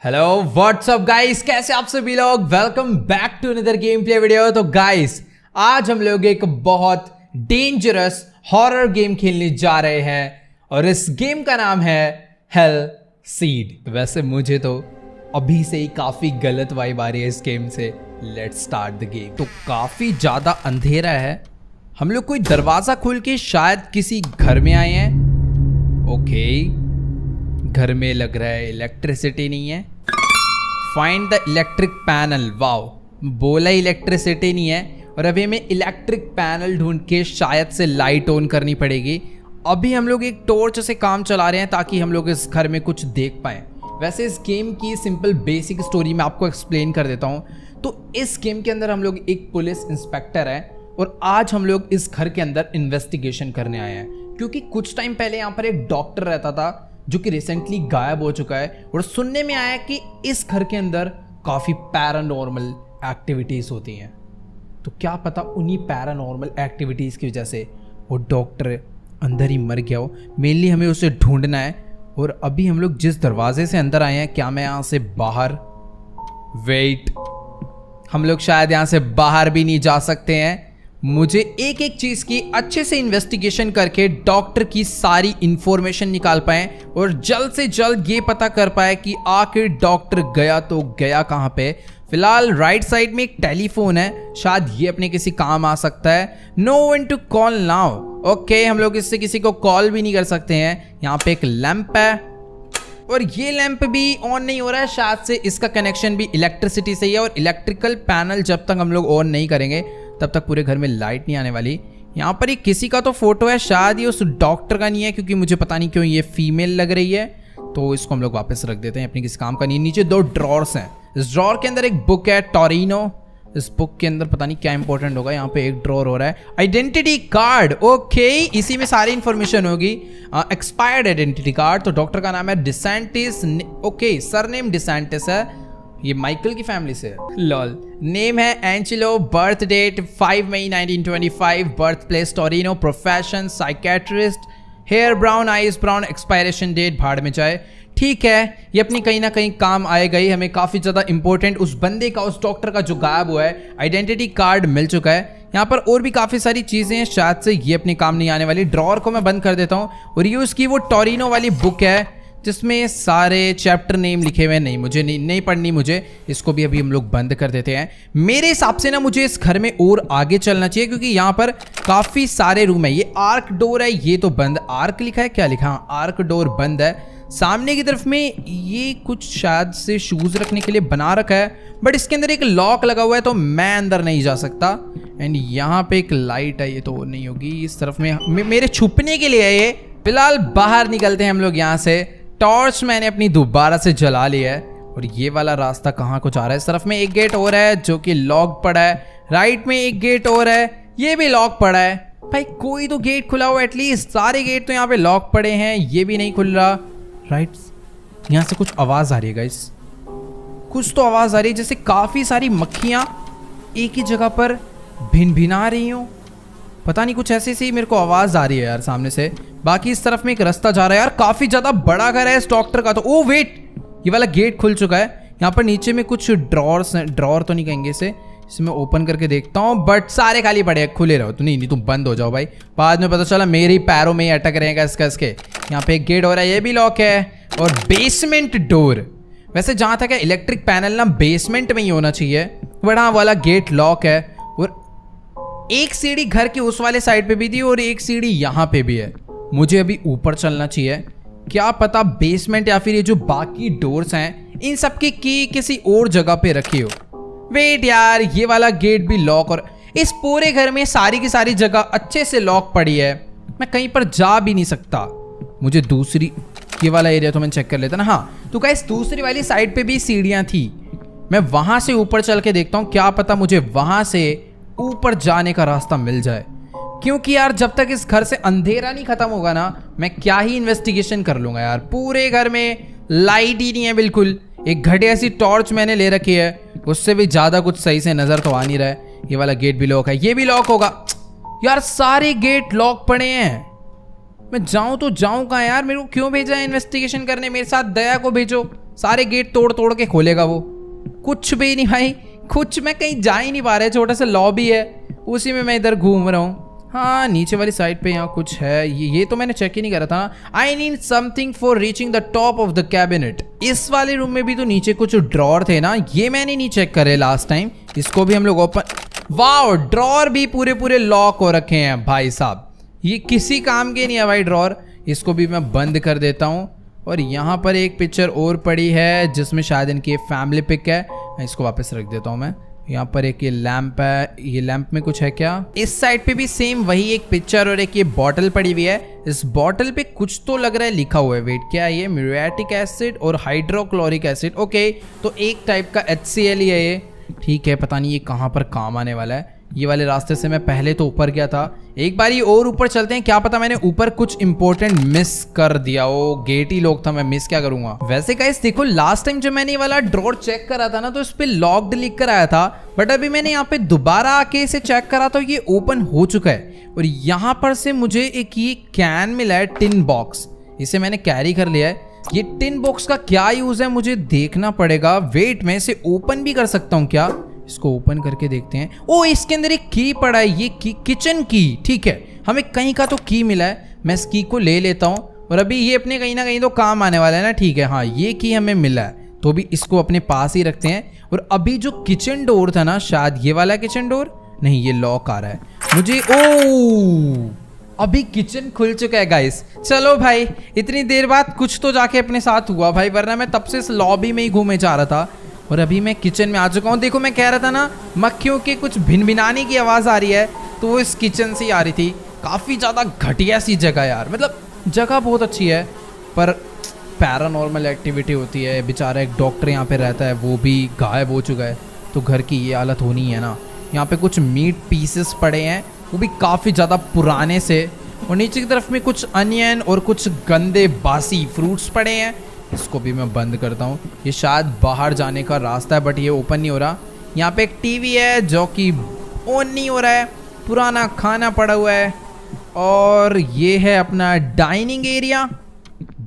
Hello what's up guys, कैसे आप सभी लोग। Welcome back to another game play video. तो गाइस आज हम लोग एक बहुत डेंजरस हॉरर गेम खेलने जा रहे हैं और इस गेम का नाम है हेल सीड। वैसे मुझे तो अभी से ही काफी गलत वाइब आ रही है इस गेम से। Let's start the game. तो काफी ज्यादा अंधेरा है, हम लोग कोई दरवाजा खोल के शायद किसी घर में आए हैं। ओके, घर में लग रहा है इलेक्ट्रिसिटी नहीं है। Find the electric panel. Wow, बोला इलेक्ट्रिसिटी नहीं है और अभी हमें इलेक्ट्रिक पैनल ढूंढ के शायद से लाइट ऑन करनी पड़ेगी। अभी हम लोग एक टॉर्च से काम चला रहे हैं ताकि हम लोग इस घर में कुछ देख पाएं। वैसे इस गेम की सिंपल बेसिक स्टोरी मैं आपको एक्सप्लेन कर देता हूँ। तो इस गेम के अंदर हम लोग एक पुलिस इंस्पेक्टर हैं और आज हम लोग इस घर के अंदर इन्वेस्टिगेशन करने आए हैं, क्योंकि कुछ टाइम पहले यहाँ पर एक डॉक्टर रहता था जो कि रिसेंटली गायब हो चुका है और सुनने में आया कि इस घर के अंदर काफ़ी पैरानॉर्मल एक्टिविटीज़ होती हैं। तो क्या पता उन्हीं पैरानॉर्मल एक्टिविटीज़ की वजह से वो डॉक्टर अंदर ही मर गया हो। मेनली हमें उसे ढूंढना है। और अभी हम लोग जिस दरवाजे से अंदर आए हैं, क्या मैं यहाँ से बाहर, वेट, हम लोग शायद यहाँ से बाहर भी नहीं जा सकते हैं। मुझे एक एक चीज़ की अच्छे से इन्वेस्टिगेशन करके डॉक्टर की सारी इंफॉर्मेशन निकाल पाए और जल्द से जल्द ये पता कर पाए कि आखिर डॉक्टर गया तो गया कहाँ पे। फिलहाल राइट साइड में एक टेलीफोन है, शायद ये अपने किसी काम आ सकता है। No one to call now. Okay, हम लोग इससे किसी को कॉल भी नहीं कर सकते हैं। यहाँ पे एक लैंप है और ये लैंप भी ऑन नहीं हो रहा है, शायद से इसका कनेक्शन भी इलेक्ट्रिसिटी से ही है। और इलेक्ट्रिकल पैनल जब तक हम लोग ऑन नहीं करेंगे तब तक पूरे घर में लाइट नहीं आने वाली। यहाँ पर एक किसी का तो फोटो है, शायद ये उस डॉक्टर का नहीं है, क्योंकि मुझे पता नहीं क्यों ये फीमेल लग रही है। तो इसको हम लोग वापस रख देते हैं, अपने किसी काम का नहीं। नीचे दो ड्रॉर्स हैं, इस ड्रॉर के अंदर एक बुक है टोरिनो। इस बुक के अंदर पता नहीं क्या इंपॉर्टेंट होगा। यहाँ पे एक ड्रॉर हो रहा है, आइडेंटिटी कार्ड। ओके, इसी में सारी इंफॉर्मेशन होगी। Expired identity card. तो डॉक्टर का नाम है डिसेंटिस। ओके, सरनेम डिसेंटिस है, ये माइकल की फैमिली से है। लॉल। नेम है Angelo. Birth date 5 May 1925। Birth place Torino. Profession psychiatrist. Hair brown, eyes brown. Expiration date भाड़ में जाए। ठीक है, ये अपनी कहीं ना कहीं काम आएगा ही। हमें काफ़ी ज़्यादा इंपॉर्टेंट उस बंदे का, उस डॉक्टर का जो गायब हुआ है, आइडेंटिटी कार्ड मिल चुका है। यहाँ पर और भी काफ़ी सारी चीज़ें हैं, शायद से ये अपने काम नहीं आने वाली। ड्रॉर को मैं बंद कर देता हूँ और ये उसकी वो टोरिनो वाली बुक है जिसमें सारे चैप्टर नेम लिखे हुए हैं। नहीं, मुझे नहीं पढ़नी मुझे। इसको भी अभी हम लोग बंद कर देते हैं। मेरे हिसाब से ना मुझे इस घर में और आगे चलना चाहिए, क्योंकि यहाँ पर काफ़ी सारे रूम है। ये आर्क डोर है, ये तो बंद। आर्क लिखा है, क्या लिखा? आर्क डोर बंद है। सामने की तरफ में ये कुछ शायद से शूज़ रखने के लिए बना रखा है, बट इसके अंदर एक लॉक लगा हुआ है तो मैं अंदर नहीं जा सकता। एंड यहाँ पे एक लाइट है, ये तो नहीं होगी। इस तरफ में मेरे छुपने के लिए है ये। फिलहाल बाहर निकलते हैं हम लोग यहाँ से। टॉर्च मैंने अपनी दोबारा से जला लिया है और ये वाला रास्ता कहाँ को जा रहा है। इस तरफ में एक गेट और है जो कि लॉक पड़ा है। राइट में एक गेट और है, ये भी लॉक पड़ा है। भाई कोई तो गेट खुला हुआ एटलीस्ट। सारे गेट तो यहाँ पे लॉक पड़े हैं, ये भी नहीं खुल रहा। राइट, यहाँ से कुछ आवाज़ आ रही है गाइस, कुछ तो आवाज़ आ रही है, जैसे काफ़ी सारी मक्खियाँ एक ही जगह पर भिन भिना रही हूँ। पता नहीं, कुछ ऐसी सी मेरे को आवाज़ आ रही है यार सामने से। बाकी इस तरफ में एक रास्ता जा रहा है यार, काफ़ी ज़्यादा बड़ा घर है इस डॉक्टर का तो। ओ वेट, ये वाला गेट खुल चुका है। यहाँ पर नीचे में कुछ ड्रॉर्स हैं, ड्रॉर तो नहीं कहेंगे इसे। इसे मैं ओपन करके देखता हूँ, बट सारे खाली पड़े हैं। खुले रहो तो नहीं, तुम बंद हो जाओ भाई, बाद में पता चला मेरे ही पैरों में ही अटक रहेगा इसका इसके। यहाँ पे एक गेट हो रहा है, ये भी लॉक है। और बेसमेंट डोर, वैसे जहाँ तक है इलेक्ट्रिक पैनल ना बेसमेंट में ही होना चाहिए, बट हाँ वाला गेट लॉक है। और एक सीढ़ी घर के उस वाले साइड पे भी थी और एक सीढ़ी यहाँ पे भी है। मुझे अभी ऊपर चलना चाहिए, क्या पता बेसमेंट या फिर ये जो बाकी डोर्स हैं इन सब की किसी और जगह पे रखी हो। वेट यार, ये वाला गेट भी लॉक। और इस पूरे घर में सारी की सारी जगह अच्छे से लॉक पड़ी है, मैं कहीं पर जा भी नहीं सकता। मुझे दूसरी, ये वाला एरिया तो मैं चेक कर लेता ना। हाँ तो गाइस, दूसरी वाली साइड पे भी सीढ़ियाँ थी, मैं वहां से ऊपर चल के देखता हूँ, क्या पता मुझे वहां से ऊपर जाने का रास्ता मिल जाए। क्योंकि यार जब तक इस घर से अंधेरा नहीं खत्म होगा ना, मैं क्या ही इन्वेस्टिगेशन कर लूंगा यार। पूरे घर में लाइट ही नहीं है बिल्कुल। एक घटिया सी टॉर्च मैंने ले रखी है, उससे भी ज़्यादा कुछ सही से नज़र तो आ नहीं रहा है। ये वाला गेट भी लॉक है, ये भी लॉक होगा यार। सारे गेट लॉक पड़े हैं। मैं जाऊं तो जाऊं कहाँ यार? मेरे को क्यों भेजा है इन्वेस्टिगेशन करने? मेरे साथ दया को भेजो। सारे गेट तोड़ तोड़ के खोलेगा वो। कुछ भी नहीं भाई, कुछ मैं कहीं जा ही नहीं पा रहा है। छोटा सा लॉबी है, उसी में मैं इधर घूम रहा हूँ। हाँ, नीचे वाली साइड पे यहाँ कुछ है, ये तो मैंने चेक ही नहीं करा था। I need something for reaching the top of the cabinet. इस वाले रूम में भी तो नीचे कुछ ड्रॉर थे ना, ये मैंने नहीं चेक करे लास्ट टाइम। इसको भी हम लोग ओपन, वाओ, ड्रॉर भी पूरे पूरे लॉक हो रखे हैं भाई साहब। ये किसी काम के नहीं है भाई ड्रॉर। इसको भी मैं बंद कर देता हूँ। और यहाँ पर एक पिक्चर और पड़ी है जिसमें शायद इनकी फैमिली पिक है। इसको वापस रख देता हूँ मैं। यहाँ पर एक ये लैंप है, ये लैंप में कुछ है क्या? इस साइड पे भी सेम वही एक पिक्चर और एक ये बॉटल पड़ी हुई है। इस बॉटल पे कुछ तो लग रहा है लिखा हुआ है। वेट, क्या है ये? म्यूरेटिक एसिड और हाइड्रोक्लोरिक एसिड। ओके, तो एक टाइप का HCl ही है ये। ठीक है, पता नहीं ये कहाँ पर काम आने वाला है। ये वाले रास्ते से मैं पहले तो ऊपर गया था। एक बार ये और ऊपर चलते हैं, क्या पता मैंने ऊपर कुछ इंपॉर्टेंट मिस कर दिया हो। गेट ही लॉक था, मैं मिस क्या करूंगा। वैसे गाइस देखो, लास्ट टाइम जब मैंने ये वाला ड्रॉर चेक करा था ना, तो इस पे लॉक्ड लिख कर आया था। बट अभी मैंने यहाँ पे दोबारा आके इसे चेक करा तो ये ओपन हो चुका है। और यहाँ पर से मुझे एक ये कैन मिला है, टिन बॉक्स। इसे मैंने कैरी कर लिया है। ये टिन बॉक्स का क्या यूज है मुझे देखना पड़ेगा। वेट, मैं इसे ओपन भी कर सकता हूँ क्या? इसको ओपन करके देखते हैं। ओ, इसके अंदर एक की पड़ा है, ये की, किचन की। ठीक है, हमें कहीं का तो की मिला है। मैं इस की को ले लेता हूँ और अभी ये अपने कहीं ना कहीं तो काम आने वाला है ना। ठीक है, हाँ, ये की हमें मिला है, तो भी इसको अपने पास ही रखते हैं। और अभी जो किचन डोर था ना, शायद ये वाला किचन डोर नहीं, ये लॉक आ रहा है मुझे। ओ, अभी किचन खुल चुका है गाइस। चलो भाई, इतनी देर बाद कुछ तो जाके अपने साथ हुआ भाई, वरना मैं तब से इस लॉबी में ही घूमे जा रहा था। और अभी मैं किचन में आ चुका हूँ। देखो, मैं कह रहा था ना, मक्खियों के कुछ भिनभिनाने की आवाज़ आ रही है, तो वो इस किचन से ही आ रही थी। काफ़ी ज़्यादा घटिया सी जगह यार, मतलब जगह बहुत अच्छी है पर पैरानॉर्मल एक्टिविटी होती है। बेचारा एक डॉक्टर यहाँ पे रहता है, वो भी गायब हो चुका है, तो घर की ये हालत होनी है ना। यहाँ पे कुछ मीट पीसेस पड़े हैं, वो भी काफ़ी ज़्यादा पुराने से। और नीचे की तरफ में कुछ अनियन और कुछ गंदे बासी फ्रूट्स पड़े हैं। इसको भी मैं बंद करता हूँ। ये शायद बाहर जाने का रास्ता है, बट ये ओपन नहीं हो रहा। यहाँ पे एक टीवी है जो कि ऑन नहीं हो रहा है। पुराना खाना पड़ा हुआ है। और ये है अपना डाइनिंग एरिया।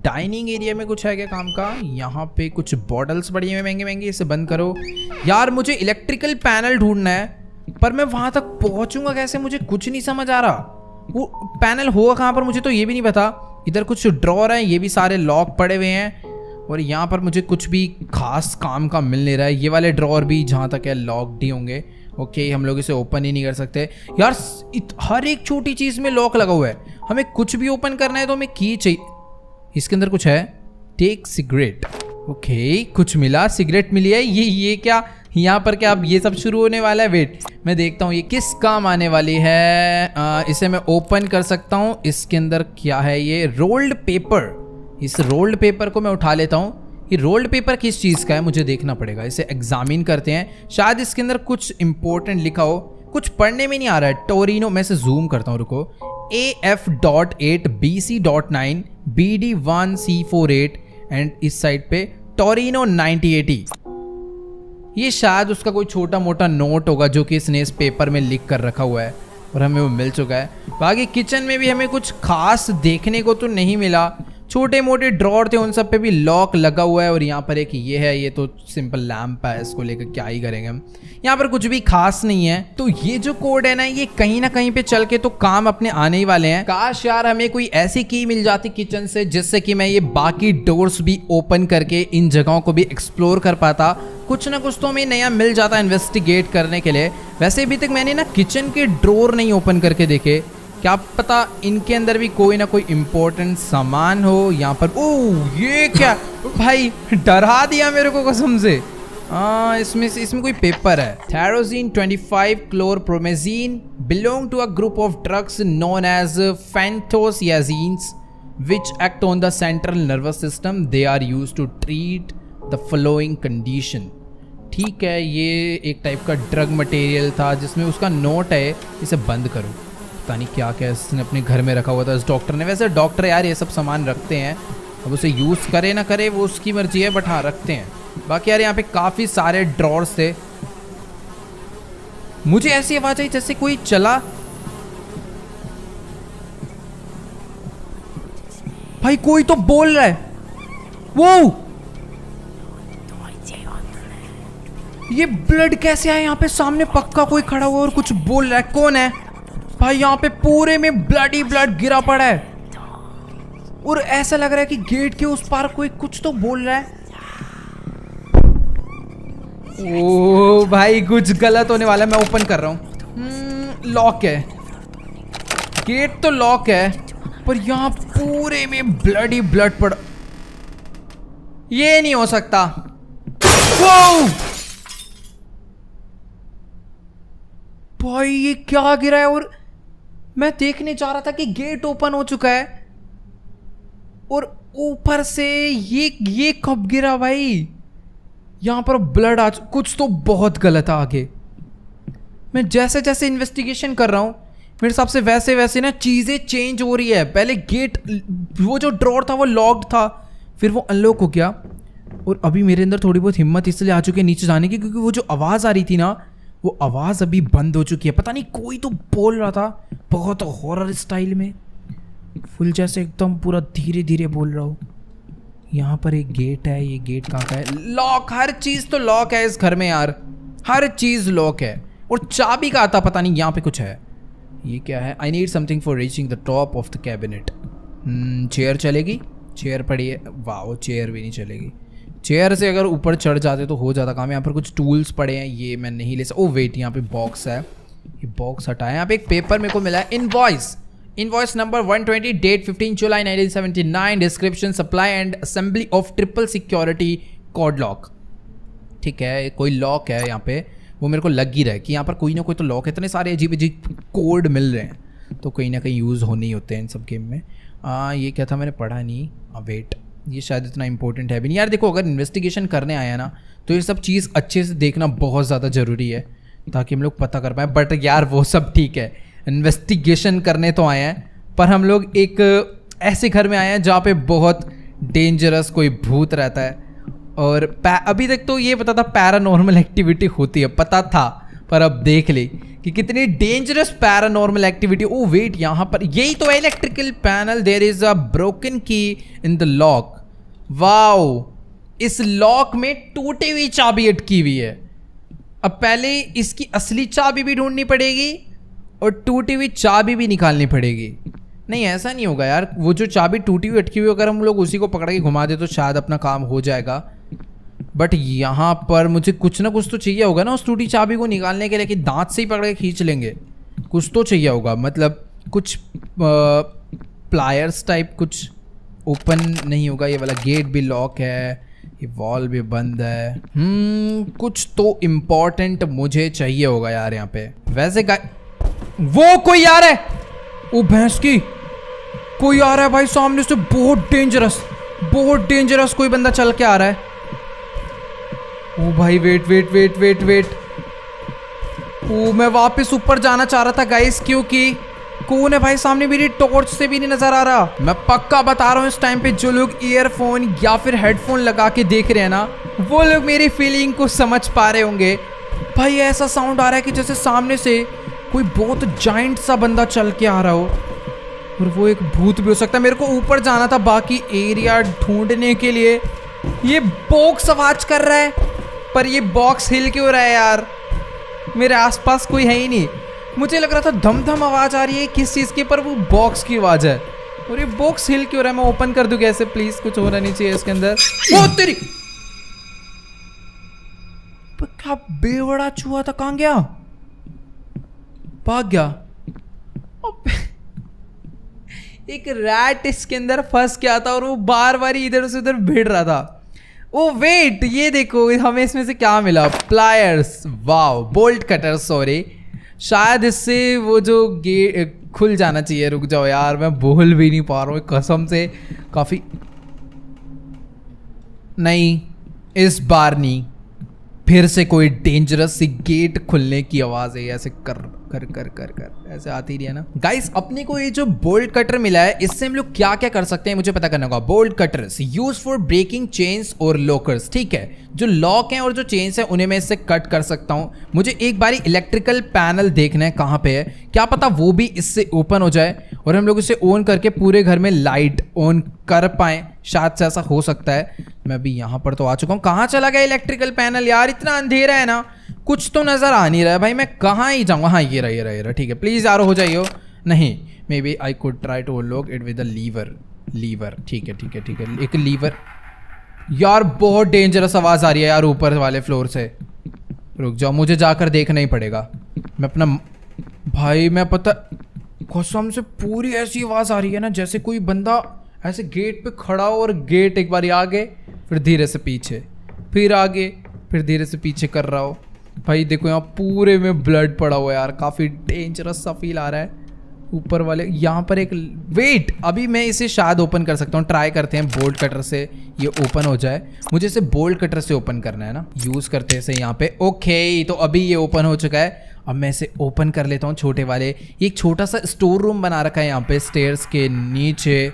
डाइनिंग एरिया में कुछ है क्या काम का? यहाँ पे कुछ बॉटल्स पड़ी हैं महंगे महंगे, इसे बंद करो। यार, मुझे इलेक्ट्रिकल पैनल ढूंढना है, पर मैं वहाँ तक पहुँचूंगा कैसे? मुझे कुछ नहीं समझ आ रहा। वो पैनल होगा कहाँ पर, मुझे तो ये भी नहीं पता। इधर कुछ ड्रॉर है, ये भी सारे लॉक पड़े हुए हैं। और यहाँ पर मुझे कुछ भी खास काम का मिल नहीं रहा है। ये वाले ड्रॉर भी जहाँ तक है लॉक्ड ही होंगे। ओके, हम लोग इसे ओपन ही नहीं कर सकते यार। हर एक छोटी चीज़ में लॉक लगा हुआ है। हमें कुछ भी ओपन करना है तो हमें की चाहिए। इसके अंदर कुछ है, टेक सिगरेट। ओके, कुछ मिला, सिगरेट मिली है। ये क्या यहाँ पर, क्या अब ये सब शुरू होने वाला है? वेट, मैं देखता हूँ ये किस काम आने वाली है। इसे मैं ओपन कर सकता हूँ। इसके अंदर क्या है? ये रोल्ड पेपर। इस रोल्ड पेपर को मैं उठा लेता हूँ। ये रोल्ड पेपर किस चीज़ का है मुझे देखना पड़ेगा। इसे एग्जामिन करते हैं, शायद इसके अंदर कुछ इंपॉर्टेंट लिखा हो। कुछ पढ़ने में नहीं आ रहा है। टोरिनो, मैं इसे जूम करता हूँ, रुको। AF.8 BC.9 BD1C48 एंड इस साइड पे टोरिनो 9080। ये शायद उसका कोई छोटा मोटा नोट होगा जो कि इसने इस पेपर में लिख कर रखा हुआ है और हमें वो मिल चुका है। बाकी किचन में भी हमें कुछ खास देखने को तो नहीं मिला। छोटे मोटे ड्रॉर थे, उन सब पे भी लॉक लगा हुआ है। और यहाँ पर एक ये है, ये तो सिंपल लैंप है, इसको लेकर क्या ही करेंगे हम। यहाँ पर कुछ भी खास नहीं है। तो ये जो कोड है ना, ये कहीं ना कहीं पे चल के तो काम अपने आने ही वाले हैं। काश यार हमें कोई ऐसी की मिल जाती किचन से, जिससे कि मैं ये बाकी डोर्स भी ओपन करके इन जगहों को भी एक्सप्लोर कर पाता। कुछ ना कुछ तो हमें नया मिल जाता इन्वेस्टिगेट करने के लिए। वैसे अभी तक मैंने ना किचन के ड्रॉर नहीं ओपन करके देखे, क्या पता इनके अंदर भी कोई ना कोई इम्पोर्टेंट सामान हो। यहाँ पर ओह, ये क्या भाई, डरा दिया मेरे को कसम से। इसमें कोई पेपर है। थैरोजीन 25 chlorpromazine belong to a group of drugs known as phenothiazines which act on the central nervous system. They are use to treat the following condition. ठीक है, ये एक टाइप का ड्रग मटेरियल था जिसमें उसका नोट है। इसे बंद करो। पता नहीं क्या क्या इसने अपने घर में रखा हुआ था इस डॉक्टर ने। वैसे डॉक्टर यार ये सब सामान रखते हैं, अब उसे यूज़ करे ना करे वो उसकी मर्जी है, बट हाँ रखते हैं। बाकी यार यहाँ पे काफ़ी सारे ड्रॉर्स थे। मुझे ऐसी आवाज़ आई जैसे कोई चला। भाई कोई तो बोल रहा है। वो ये ब्लड कैसे आया यहाँ पे? सामने पक्का कोई खड़ा हुआ और कुछ बोल रहा है। कौन है भाई? यहाँ पे पूरे में ब्लड ही ब्लड गिरा पड़ा है और ऐसा लग रहा है कि गेट के उस पार कोई कुछ तो बोल रहा है। ओ भाई कुछ गलत होने वाला है। मैं ओपन कर रहा हूँ। लॉक है, गेट तो लॉक है पर यहाँ पूरे में ब्लड ही ब्लड पड़ा। ये नहीं हो सकता। वो भाई ये क्या गिरा है? और मैं देखने जा रहा था कि गेट ओपन हो चुका है और ऊपर से ये कब गिरा भाई? यहां पर ब्लड कुछ तो बहुत गलत है आगे। मैं जैसे जैसे इन्वेस्टिगेशन कर रहा हूं मेरे हिसाब से वैसे वैसे ना चीजें चेंज हो रही है। पहले गेट वो जो ड्रॉर था वो लॉक्ड था, फिर वो अनलॉक हो गया और अभी मेरे अंदर थोड़ी बहुत हिम्मत इसलिए आ चुकी है नीचे जाने की क्योंकि वो जो आवाज़ आ रही थी ना वो आवाज़ अभी बंद हो चुकी है। पता नहीं कोई तो बोल रहा था बहुत हॉरर स्टाइल में, फुल जैसे एकदम पूरा धीरे धीरे बोल रहा हूँ। यहाँ पर एक गेट है, ये गेट कहाँ का है? लॉक, हर चीज़ तो लॉक है इस घर में यार, हर चीज़ लॉक है। और चाबी का आता पता नहीं, यहाँ पे कुछ है। ये क्या है? I need something for reaching the top of the cabinet. Chair चलेगी? चेयर पड़ी है। वाह, चेयर भी नहीं चलेगी। चेयर से अगर ऊपर चढ़ जाते तो हो जाता काम। यहाँ पर कुछ टूल्स पड़े हैं, ये मैं नहीं ले सकता। ओ वेट, यहाँ पे बॉक्स है, ये बॉक्स हटाया। यहाँ पे एक पेपर मेरे को मिला है, invoice number 120, date 15 July 1979, description supply and assembly of triple security code lock. ठीक है, कोई लॉक है यहाँ पे, वो मेरे को लग ही रहा है कि यहाँ पर कोई ना कोई तो लॉक है। इतने सारे अजीब अजीब कोड मिल रहे हैं तो कहीं ना कहीं यूज़ होने ही होते हैं इन सब गेम में। ये क्या था? मैंने पढ़ा नहीं। वेट, ये शायद इतना इंपॉर्टेंट है भी नहीं यार। देखो, अगर इन्वेस्टिगेशन करने आया ना तो ये सब चीज़ अच्छे से देखना बहुत ज़्यादा ज़रूरी है ताकि हम लोग पता कर पाए। बट यार वो सब ठीक है, इन्वेस्टिगेशन करने तो आए हैं पर हम लोग एक ऐसे घर में आए हैं जहाँ पे बहुत डेंजरस कोई भूत रहता है। और अभी तक तो ये पता था पैरानॉर्मल एक्टिविटी होती है, पता था, पर अब देख ली कि कितनी dangerous paranormal activity. Oh wait, यहाँ पर यही तो है electrical panel. There is a broken key in the lock. Wow, इस लॉक में टूटी हुई चाबी अटकी हुई है। अब पहले इसकी असली चाबी भी ढूंढनी पड़ेगी और टूटी हुई चाबी भी निकालनी पड़ेगी। नहीं, ऐसा नहीं होगा यार। वो जो चाबी टूटी हुई अटकी हुई, अगर हम लोग उसी को पकड़ के घुमा दे तो शायद अपना काम हो जाएगा। बट यहाँ पर मुझे कुछ ना कुछ तो चाहिए होगा ना उस टूटी चाबी को निकालने के लिए, कि दांत से ही पकड़ के खींच लेंगे। कुछ तो चाहिए होगा, मतलब कुछ प्लायर्स टाइप कुछ। ओपन नहीं होगा, ये वाला गेट भी लॉक है, ये वॉल भी बंद है। कुछ तो इम्पोर्टेंट मुझे चाहिए होगा यार यहाँ पे। वैसे वो कोई आ रहा है, ओ भैंस की, कोई आ रहा है भाई सामने से। बहुत डेंजरस कोई बंदा चल के आ रहा है। ओ भाई wait wait wait wait wait. ओ मैं वापस ऊपर जाना चाह रहा था गाइस, क्योंकि कौन है भाई सामने? मेरी टॉर्च से भी नहीं नजर आ रहा। मैं पक्का बता रहा हूँ, इस टाइम पे जो लोग ईयरफोन या फिर हेडफोन लगा के देख रहे हैं ना, वो लोग मेरी फीलिंग को समझ पा रहे होंगे। भाई ऐसा साउंड आ रहा है कि जैसे सामने से कोई बहुत जाइंट सा बंदा चल के आ रहा हो, और वो एक भूत भी हो सकता है। मेरे को ऊपर जाना था बाकी एरिया ढूंढने के लिए। ये बॉक्स आवाज कर रहा है, पर ये बॉक्स हिल क्यों रहा है यार? मेरे आसपास कोई है ही नहीं। मुझे लग रहा था धम धम आवाज आ रही है किस चीज की, पर वो बॉक्स की आवाज है। और ये बॉक्स हिल क्यों रहा है? मैं ओपन कर दूं कैसे? प्लीज, कुछ होना नहीं चाहिए इसके अंदर। ओ तेरी, क्या बेवड़ा चूहा था, कहां गया? भाग गया। एक रैट इसके अंदर फंस गया था और वो बार बार इधर से उधर भिड़ रहा था। ओ वेट, ये देखो हमें इसमें से क्या मिला? Pliers, wow, bolt cutter, sorry. शायद इससे वो जो गेट खुल जाना चाहिए। रुक जाओ यार, मैं बोल भी नहीं पा रहा हूँ कसम से। काफी नहीं, इस बार नहीं। फिर से कोई डेंजरस सी गेट खुलने की आवाज है। ऐसे कर कर कर कर कर ऐसे आती रही है ना गाइस। अपने को ये जो बोल्ट कटर मिला है, इससे हम लोग क्या क्या कर सकते हैं मुझे पता करना होगा। Bolt cutters use for breaking chains और लॉकर्स। ठीक है, जो लॉक हैं और जो चेन्स हैं उन्हें मैं इससे कट कर सकता हूँ। मुझे एक बारी इलेक्ट्रिकल पैनल देखना है कहाँ पे है, क्या पता वो भी इससे ओपन हो जाए और हम लोग इसे ऑन करके पूरे घर में लाइट ऑन कर पाए। शायद से ऐसा हो सकता है। मैं अभी यहाँ पर तो आ चुका हूँ। कहाँ चला गया इलेक्ट्रिकल पैनल यार? इतना अंधेरा है ना, कुछ तो नज़र आ नहीं रहा है भाई। मैं कहाँ ही जाऊँगा? हाँ ये रहा। ठीक है, प्लीज़ यार हो जाइए। नहीं, may be I could try to unlock it with a lever. ठीक है, एक लीवर। यार बहुत डेंजरस आवाज़ आ रही है यार ऊपर वाले फ्लोर से। रुक जाओ, मुझे जाकर देखना ही पड़ेगा। मैं अपना भाई, मैं पता कसम से पूरी ऐसी आवाज़ आ रही है ना जैसे कोई बंदा ऐसे गेट पे खड़ा हो और गेट एक बार आगे फिर धीरे से पीछे, फिर आगे फिर धीरे से पीछे कर रहा हो। भाई देखो यहाँ पूरे में ब्लड पड़ा हुआ है यार, काफ़ी डेंजरस सा फील आ रहा है। ऊपर वाले यहाँ पर एक वेट, अभी मैं इसे शायद ओपन कर सकता हूँ। ट्राई करते हैं बोल्ट कटर से ये ओपन हो जाए। मुझे इसे बोल्ट कटर से ओपन करना है ना, यूज़ करते हैं इसे यहाँ पे। ओके, तो अभी ये ओपन हो चुका है। अब मैं इसे ओपन कर लेता हूँ छोटे वाले। एक छोटा सा स्टोर रूम बना रखा है यहाँ पे स्टेयर्स के नीचे,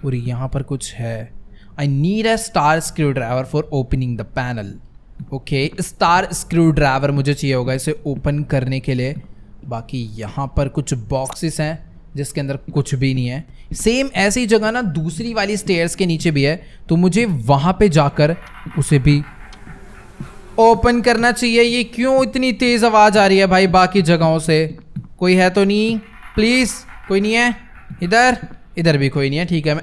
और यहाँ पर कुछ है। I need a star screw driver for opening the panel. Okay, star screw driver मुझे चाहिए होगा इसे ओपन करने के लिए। बाकी यहाँ पर कुछ बॉक्सेस हैं जिसके अंदर कुछ भी नहीं है। सेम ऐसी जगह ना दूसरी वाली स्टेयर्स के नीचे भी है, तो मुझे वहाँ पे जाकर उसे भी ओपन करना चाहिए। ये क्यों इतनी तेज़ आवाज़ आ रही है भाई बाकी जगहों से? कोई है तो नहीं? प्लीज़ कोई नहीं है इधर भी कोई नहीं है। ठीक है,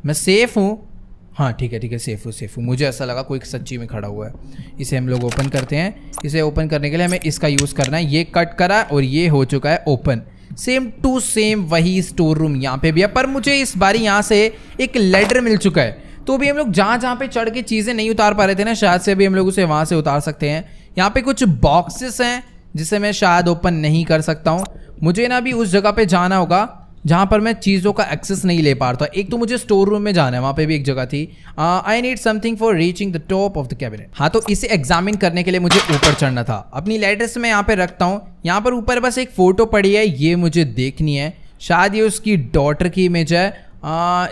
मैं सेफ़ हूँ। हाँ ठीक है, सेफ़ हूँ। मुझे ऐसा लगा कोई सच्ची में खड़ा हुआ है। इसे हम लोग ओपन करते हैं। इसे ओपन करने के लिए हमें इसका यूज़ करना है। ये कट करा और ये हो चुका है ओपन। सेम टू सेम वही स्टोर रूम यहाँ पे भी है, पर मुझे इस बारी यहाँ से एक लेडर मिल चुका है। तो अभी हम लोग जहाँ पे चढ़ के चीज़ें नहीं उतार पा रहे थे ना, शायद से अभी हम लोग उसे वहाँ से उतार सकते हैं। यहाँ पे कुछ बॉक्सेस हैं जिसे मैं शायद ओपन नहीं कर सकता हूँ। मुझे ना अभी उस जगह पे जाना होगा जहाँ पर मैं चीज़ों का एक्सेस नहीं ले पा रहा था। एक तो मुझे स्टोर रूम में जाना है, वहाँ पे भी एक जगह थी। I need something for reaching the top of the cabinet. हाँ, तो इसे एग्जामिन करने के लिए मुझे ऊपर चढ़ना था। अपनी लेटर्स मैं यहाँ पे रखता हूँ। यहाँ पर ऊपर बस एक फ़ोटो पड़ी है, ये मुझे देखनी है। शायद ये उसकी डॉटर की इमेज है।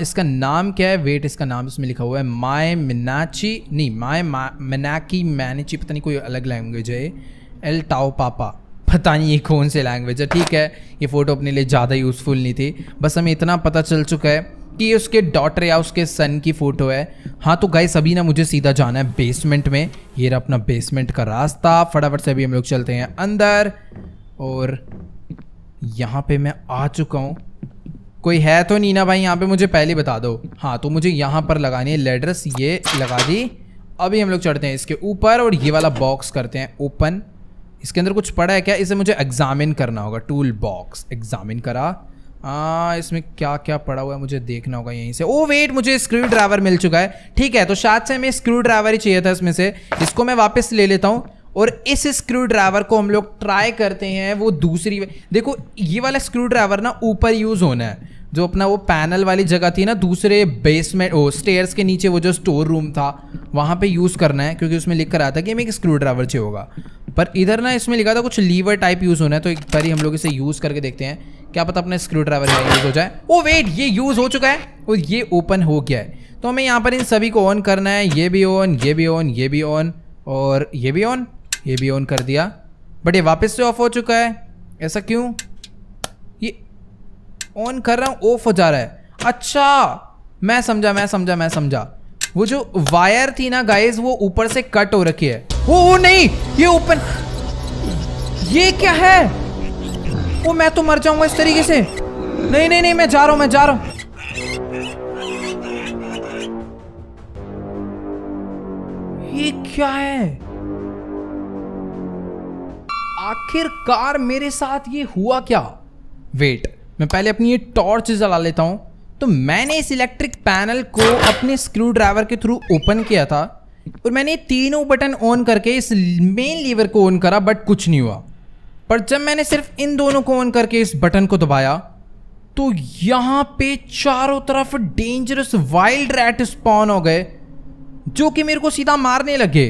इसका नाम क्या है? वेट, इसका नाम इसमें लिखा हुआ है माय मिनाची, नहीं माय मिनाकी मैनिची, पता नहीं कोई अलग लैंग्वेज है। एल टाओ पापा, पता नहीं ये कौन से लैंग्वेज है। ठीक है, ये फ़ोटो अपने लिए ज़्यादा यूज़फुल नहीं थी, बस हमें इतना पता चल चुका है कि ये उसके डॉटर या उसके सन की फ़ोटो है। हाँ, तो गाइस अभी ना मुझे सीधा जाना है बेसमेंट में। ये रहा अपना बेसमेंट का रास्ता। फटाफट से अभी हम लोग चलते हैं अंदर, और यहाँ पे मैं आ चुका हूँ। कोई है तो नहीं ना भाई यहाँ पे? मुझे पहले बता दो। हाँ, तो मुझे यहाँ पर लगानी है लेडर्स, ये लगा दी। अभी हम लोग चढ़ते हैं इसके ऊपर और ये वाला बॉक्स करते हैं ओपन। इसके अंदर कुछ पड़ा है क्या? इसे मुझे एग्जामिन करना होगा। टूल बॉक्स एग्जामिन करा। इसमें क्या क्या पड़ा हुआ है मुझे देखना होगा यहीं से। ओ वेट, मुझे स्क्रू ड्राइवर मिल चुका है। ठीक है, तो शायद से हमें स्क्रू ड्राइवर ही चाहिए था इसमें से। इसको मैं वापस ले लेता हूँ और इस स्क्रू ड्राइवर को हम लोग ट्राई करते हैं। वो दूसरी, देखो ये वाला स्क्रू ड्राइवर ना ऊपर यूज़ होना है, जो अपना वो पैनल वाली जगह थी ना दूसरे बेसमेंट, ओ स्टेयर्स के नीचे वो जो स्टोर रूम था वहाँ पे यूज़ करना है, क्योंकि उसमें लिख कर आया था कि हमें एक स्क्रू ड्राइवर चाहिए होगा। पर इधर ना इसमें लिखा था कुछ लीवर टाइप यूज़ होना है, तो एक बार ही हम लोग इसे यूज़ करके देखते हैं, क्या पता अपना स्क्रू ड्राइवर यूज़ हो जाए। ओ वेट, ये यूज़ हो चुका है और ये ओपन हो गया है। तो हमें यहाँ पर इन सभी को ऑन करना है। ये भी ऑन, ये भी ऑन, ये भी ऑन और ये भी ऑन, ये भी ऑन कर दिया। बट ये वापस से ऑफ हो चुका है, ऐसा क्यों? ये ऑन कर रहा हूँ, ऑफ हो जा रहा है। अच्छा, मैं समझा। वो जो वायर थी ना गाइस, वो ऊपर से कट हो रखी है। ओ नहीं, ये ओपन, ये क्या है? ओ मैं तो मर जाऊंगा इस तरीके से। नहीं, मैं जा रहा हूँ। ये क्या है? आखिरकार मेरे साथ ये हुआ क्या? वेट, मैं पहले अपनी ये टॉर्च जला लेता हूं। तो मैंने इस इलेक्ट्रिक पैनल को अपने स्क्रू ड्राइवर के थ्रू ओपन किया था और मैंने तीनों बटन ऑन करके इस मेन लीवर को ऑन करा, बट कुछ नहीं हुआ। पर जब मैंने सिर्फ इन दोनों को ऑन करके इस बटन को दबाया तो यहां पे चारों तरफ डेंजरस वाइल्ड रैट स्पॉन हो गए, जो कि मेरे को सीधा मारने लगे।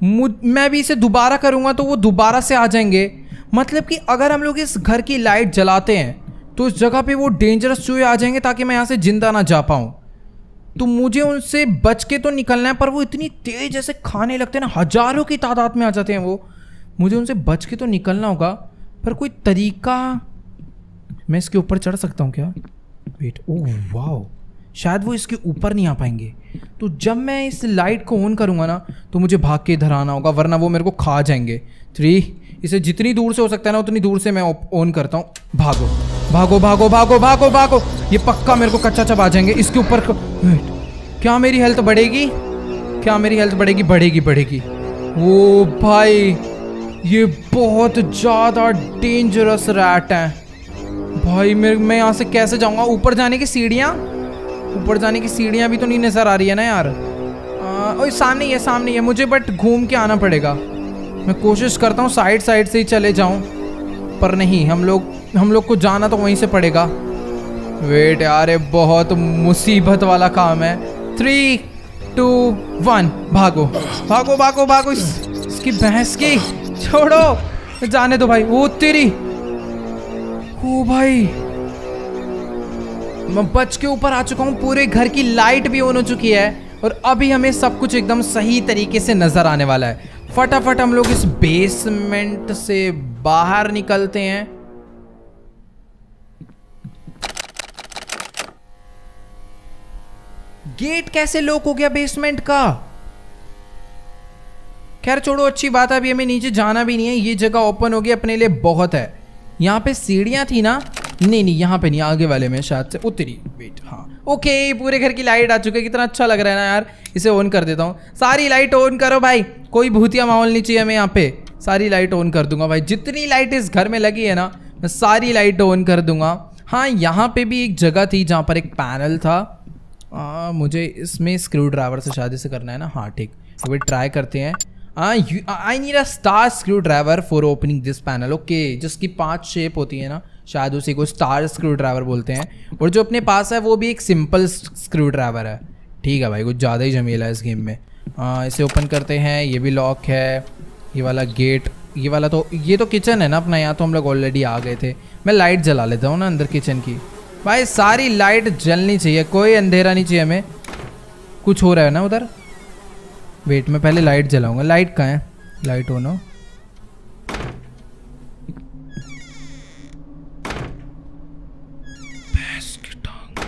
मैं भी इसे दोबारा करूंगा तो वो दोबारा से आ जाएंगे। मतलब कि अगर हम लोग इस घर की लाइट जलाते हैं तो इस जगह पे वो डेंजरस चूहे आ जाएंगे ताकि मैं यहाँ से जिंदा ना जा पाऊँ। तो मुझे उनसे बच के तो निकलना है, पर वो इतनी तेज जैसे खाने लगते हैं ना, हजारों की तादाद में आ जाते हैं वो। मुझे उनसे बच के तो निकलना होगा, पर कोई तरीका? मैं इसके ऊपर चढ़ सकता हूँ क्या? वेट, ओह वाओ, शायद वो इसके ऊपर नहीं आ पाएंगे। तो जब मैं इस लाइट को ऑन करूँगा ना तो मुझे भाग के इधर आना होगा, वरना वो मेरे को खा जाएंगे। 3, इसे जितनी दूर से हो सकता है ना उतनी दूर से मैं ऑन करता हूँ। भागो भागो भागो भागो भागो भागो, ये पक्का मेरे को कच्चा चबा जाएंगे। इसके ऊपर क्या मेरी हेल्थ बढ़ेगी? क्या मेरी हेल्थ बढ़ेगी? बढ़ेगी बढ़ेगी। ओ भाई, ये बहुत ज़्यादा डेंजरस रैट है भाई। मैं यहाँ से कैसे जाऊँगा? ऊपर जाने की सीढ़ियाँ, ऊपर जाने की सीढ़ियाँ भी तो नहीं नज़र आ रही है ना यार। ओए सामने ही है, सामने ही है, मुझे बट घूम के आना पड़ेगा। मैं कोशिश करता हूँ साइड साइड से ही चले जाऊँ, पर नहीं, हम लोग को जाना तो वहीं से पड़ेगा। वेट यार, ये बहुत मुसीबत वाला काम है। 3, 2, 1 भागो भागो भागो भागो। इसकी भैंस की छोड़ो, जाने दो भाई। वो तेरी, ओ भाई, मैं बच के ऊपर आ चुका हूँ। पूरे घर की लाइट भी ऑन हो चुकी है और अभी हमें सब कुछ एकदम सही तरीके से नजर आने वाला है। फटाफट हम लोग इस बेसमेंट से बाहर निकलते हैं। गेट कैसे लॉक हो गया बेसमेंट का? खैर छोड़ो, अच्छी बात है, अभी हमें नीचे जाना भी नहीं है। ये जगह ओपन हो गई अपने लिए, बहुत है। यहाँ पे सीढ़ियाँ थी ना? नहीं नहीं, यहाँ पे नहीं, आगे वाले में शायद से। उतरी, वेट, हाँ ओके, पूरे घर की लाइट आ चुकी है। कितना अच्छा लग रहा है ना यार। इसे ऑन कर देता हूँ। सारी लाइट ऑन करो भाई, कोई भूतिया माहौल नहीं चाहिए हमें यहाँ पे। सारी लाइट ऑन कर दूंगा भाई, जितनी लाइट इस घर में लगी है ना मैं सारी लाइट ऑन कर दूंगा। हाँ, यहाँ पे भी एक जगह थी जहाँ पर एक पैनल था। मुझे इसमें स्क्रू ड्राइवर से शायद इसे करना है ना। हाँ ठीक, अभी ट्राई करते हैं। I need a star screw driver for opening this panel. Okay, जिसकी 5 शेप होती है ना, शायद उसी को स्टार स्क्रू ड्राइवर बोलते हैं। और जो अपने पास है वो भी एक सिंपल स्क्रू ड्राइवर है। ठीक है भाई, कुछ ज़्यादा ही झमेला है इस गेम में। इसे ओपन करते हैं। ये भी लॉक है, ये वाला गेट, ये वाला तो, ये तो किचन है ना अपना। यहाँ तो हम लोग ऑलरेडी आ गए थे। मैं लाइट जला लेता हूँ ना अंदर किचन की। भाई सारी लाइट जलनी चाहिए, कोई अंधेरा नहीं चाहिए हमें। कुछ हो रहा है ना उधर? वेट, मैं पहले लाइट जलाऊंगा। लाइट कहाँ है? लाइट ऑन हो। भैंस की टांग,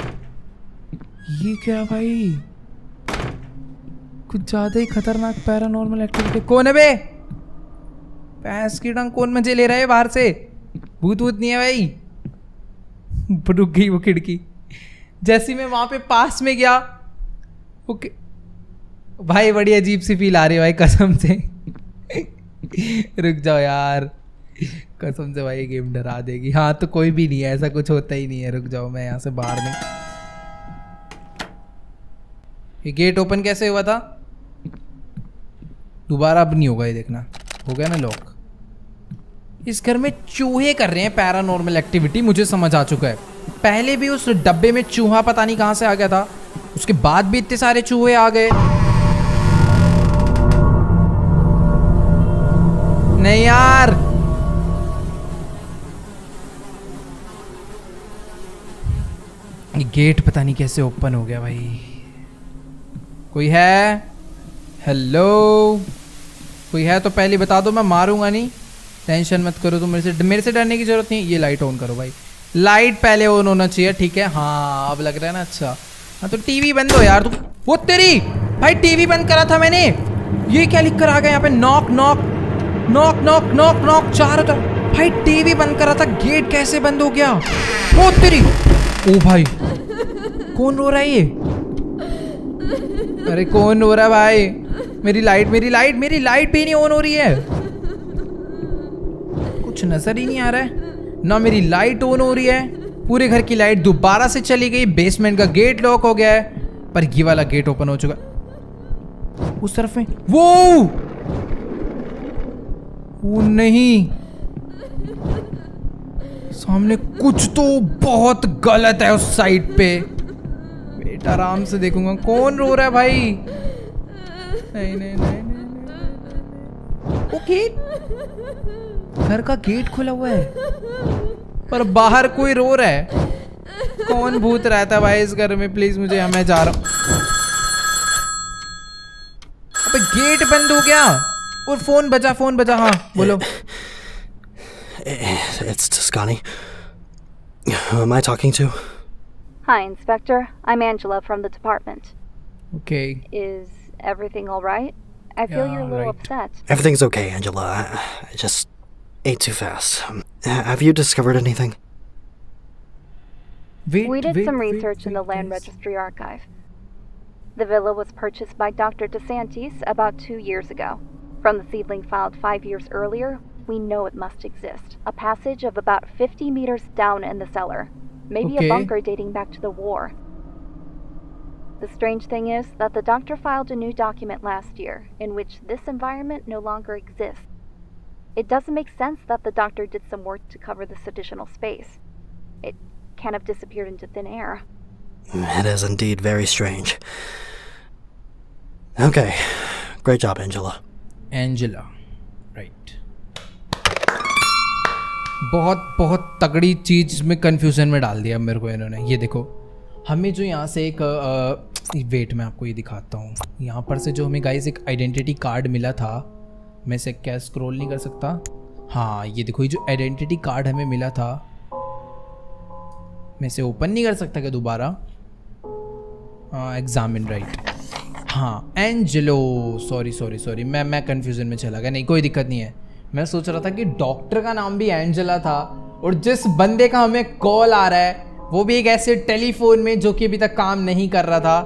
ये क्या भाई? कुछ ज्यादा ही खतरनाक पैरानॉर्मल एक्टिविटी। कौन है बे? भैंस की टांग कौन मजे ले रहा है बाहर से? भूत वूत नहीं है भाई? रुक गई वो खिड़की जैसी मैं वहां पे पास में गया। ओके भाई, बड़ी अजीब सी फील आ रही है भाई कसम से। रुक जाओ यार, कसम से भाई ये गेम डरा देगी। हाँ तो कोई भी नहीं है, ऐसा कुछ होता ही नहीं है। रुक जाओ, मैं यहाँ से बाहर नहीं। ये गेट ओपन कैसे हुआ था? दोबारा अब नहीं होगा, ये देखना। हो गया ना लॉक। इस घर में चूहे कर रहे हैं पैरानॉर्मल एक्टिविटी, मुझे समझ आ चुका है। पहले भी उस डब्बे में चूहा पता नहीं कहां से आ गया था, उसके बाद भी इतने सारे चूहे आ गए। नहीं यार, ये गेट पता नहीं कैसे ओपन हो गया भाई। कोई है? हेलो, कोई है तो पहले बता दो, मैं मारूंगा नहीं। टेंशन मत करो तुम, मेरे से डरने की जरूरत नहीं। ये लाइट ऑन करो भाई, लाइट पहले ऑन होना चाहिए। ठीक है, हाँ अब लग रहा है ना अच्छा। हाँ तो टीवी बंद हो यार। तू वो तेरी भाई, टीवी बंद करा था मैंने। ये क्या लिख कर आ गया यहाँ पे? Knock knock knock knock knock knock चारों तरफ। भाई टीवी बंद करा था, गेट कैसे बंद हो गया? वो तेरी, ओ भाई कौन रो रहा है ये? अरे कौन रो रहा है भाई? मेरी लाइट भी नहीं ऑन हो रही है। कुछ नजर ही नहीं आ रहा है ना। मेरी लाइट ऑन हो रही है, पूरे घर की लाइट दोबारा से चली गई। बेसमेंट का गेट लॉक हो गया है, पर ये वाला गेट ओपन हो चुका। उस तरफ में वो नहीं, सामने कुछ तो बहुत गलत है उस साइड पे। बेटा आराम से देखूंगा। कौन रो रहा है भाई? नहीं नहीं नहीं नहीं। ओके, घर का गेट खुला हुआ है पर बाहर कोई रो रहा है। कौन भूत रहता है भाई इस घर में? प्लीज मुझे, मैं जा रहा हूं। अबे गेट बंद हो गया और फोन बजा। हाँ बोलो। It's Toscani. Who am I talking to? Hi, Inspector. I'm Angela from the department. Okay. Is everything all right? I feel Yeah, you're a little right. upset. Everything's okay, Angela. I just ate too fast. Have you discovered anything? Wait, We did wait, some wait, research in the wait, Land guys. Registry Archive. The villa was purchased by Dr. DeSantis about 2 years ago. From the seedling filed 5 years earlier, we know it must exist. A passage of about 50 meters down in the cellar. Maybe Okay. a bunker dating back to the war. The strange thing is that the doctor filed a new document last year in which this environment no longer exists. It doesn't make sense that the doctor did some work to cover this additional space. It can't have disappeared into thin air. It is indeed very strange. Okay. Great job, Angela. Angela, right. बहुत बहुत तगड़ी चीज में confusion में डाल दिया मेरे को इन्होंने। ये देखो, हमें जो यहाँ से एक वेट मैं आपको ये दिखाता हूँ। यहाँ पर से जो हमें गाइस एक आइडेंटिटी कार्ड मिला था, मैं इसे क्या स्क्रॉल नहीं कर सकता? हाँ, ये देखो, ये जो आइडेंटिटी कार्ड हमें मिला था, मैं इसे ओपन नहीं कर सकता क्या दोबारा? Examine, right. हाँ, एंजेलो, सॉरी, मैं कंफ्यूजन में चला गया। नहीं, कोई दिक्कत नहीं है। मैं सोच रहा था कि डॉक्टर का नाम भी एंजेला था और जिस बंदे का हमें कॉल आ रहा है वो भी एक ऐसे टेलीफोन में जो कि अभी तक काम नहीं कर रहा था,